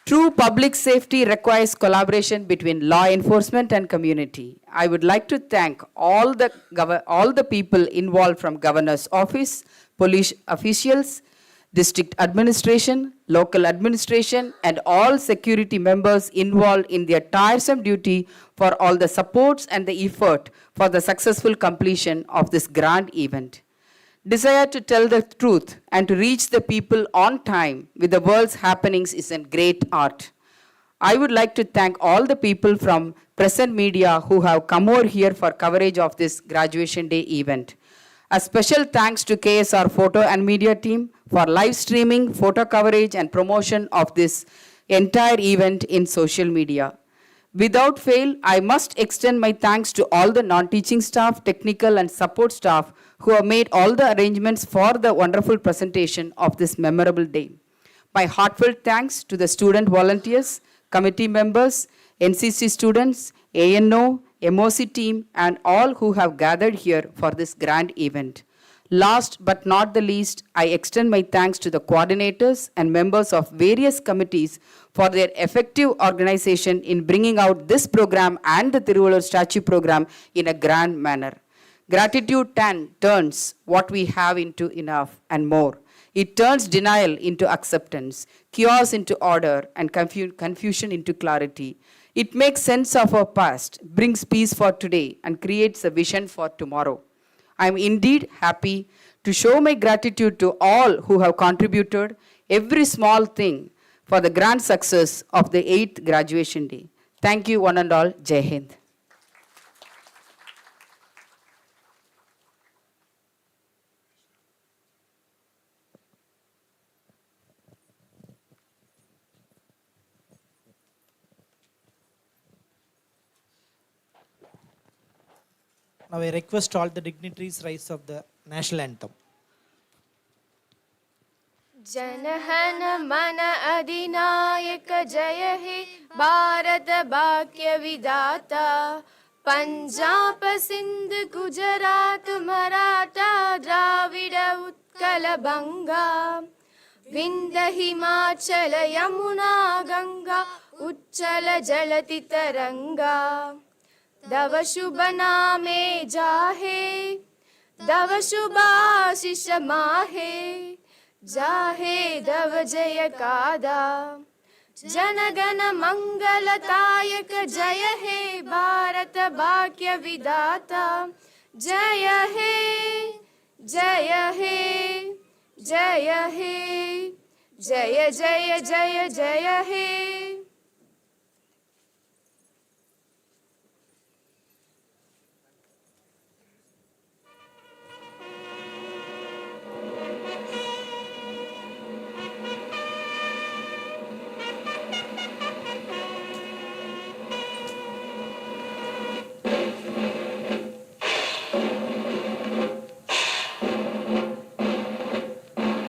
True public safety requires collaboration between law enforcement and community. I would like to thank all the people involved from Governor's Office, police officials, district administration, local administration, and all security members involved in their tiresome duty for all the supports and the effort for the successful completion of this grand event. Desire to tell the truth and to reach the people on time with the world's happenings is a great art. I would like to thank all the people from present media who have come over here for coverage of this graduation day event. A special thanks to KSR Photo and Media team for live streaming, photo coverage, and promotion of this entire event in social media. Without fail, I must extend my thanks to all the non-teaching staff, technical and support staff who have made all the arrangements for the wonderful presentation of this memorable day. My heartfelt thanks to the student volunteers, committee members, NCC students, ANO, MOC team, and all who have gathered here for this grand event. Last but not the least, I extend my thanks to the coordinators and members of various committees for their effective organization in bringing out this program and the Thiru statue program in a grand manner. Gratitude turns what we have into enough and more. It turns denial into acceptance, chaos into order, and confusion into clarity. It makes sense of our past, brings peace for today, and creates a vision for tomorrow. I am indeed happy to show my gratitude to all who have contributed every small thing for the grand success of the 8th graduation day. Thank you one and all. Jai Hind. Now I request all the dignitaries rise of the national anthem. जनहन मन अधिनायक जय हे भारत भाग्य विधाता पंजाब सिंध गुजरात मराठा द्राविड उत्कल बंगा विंध्य हिमाचल यमुना गंगा उच्चल जलति तरंगा दव शुभ नामे जाहे दव शुभाशिष माहे जाहे दव जय कादा जनगण मंगलदायक जय हे भारत भाग्य विधाता जय हे जय हे जय हे जय जय जय जय हे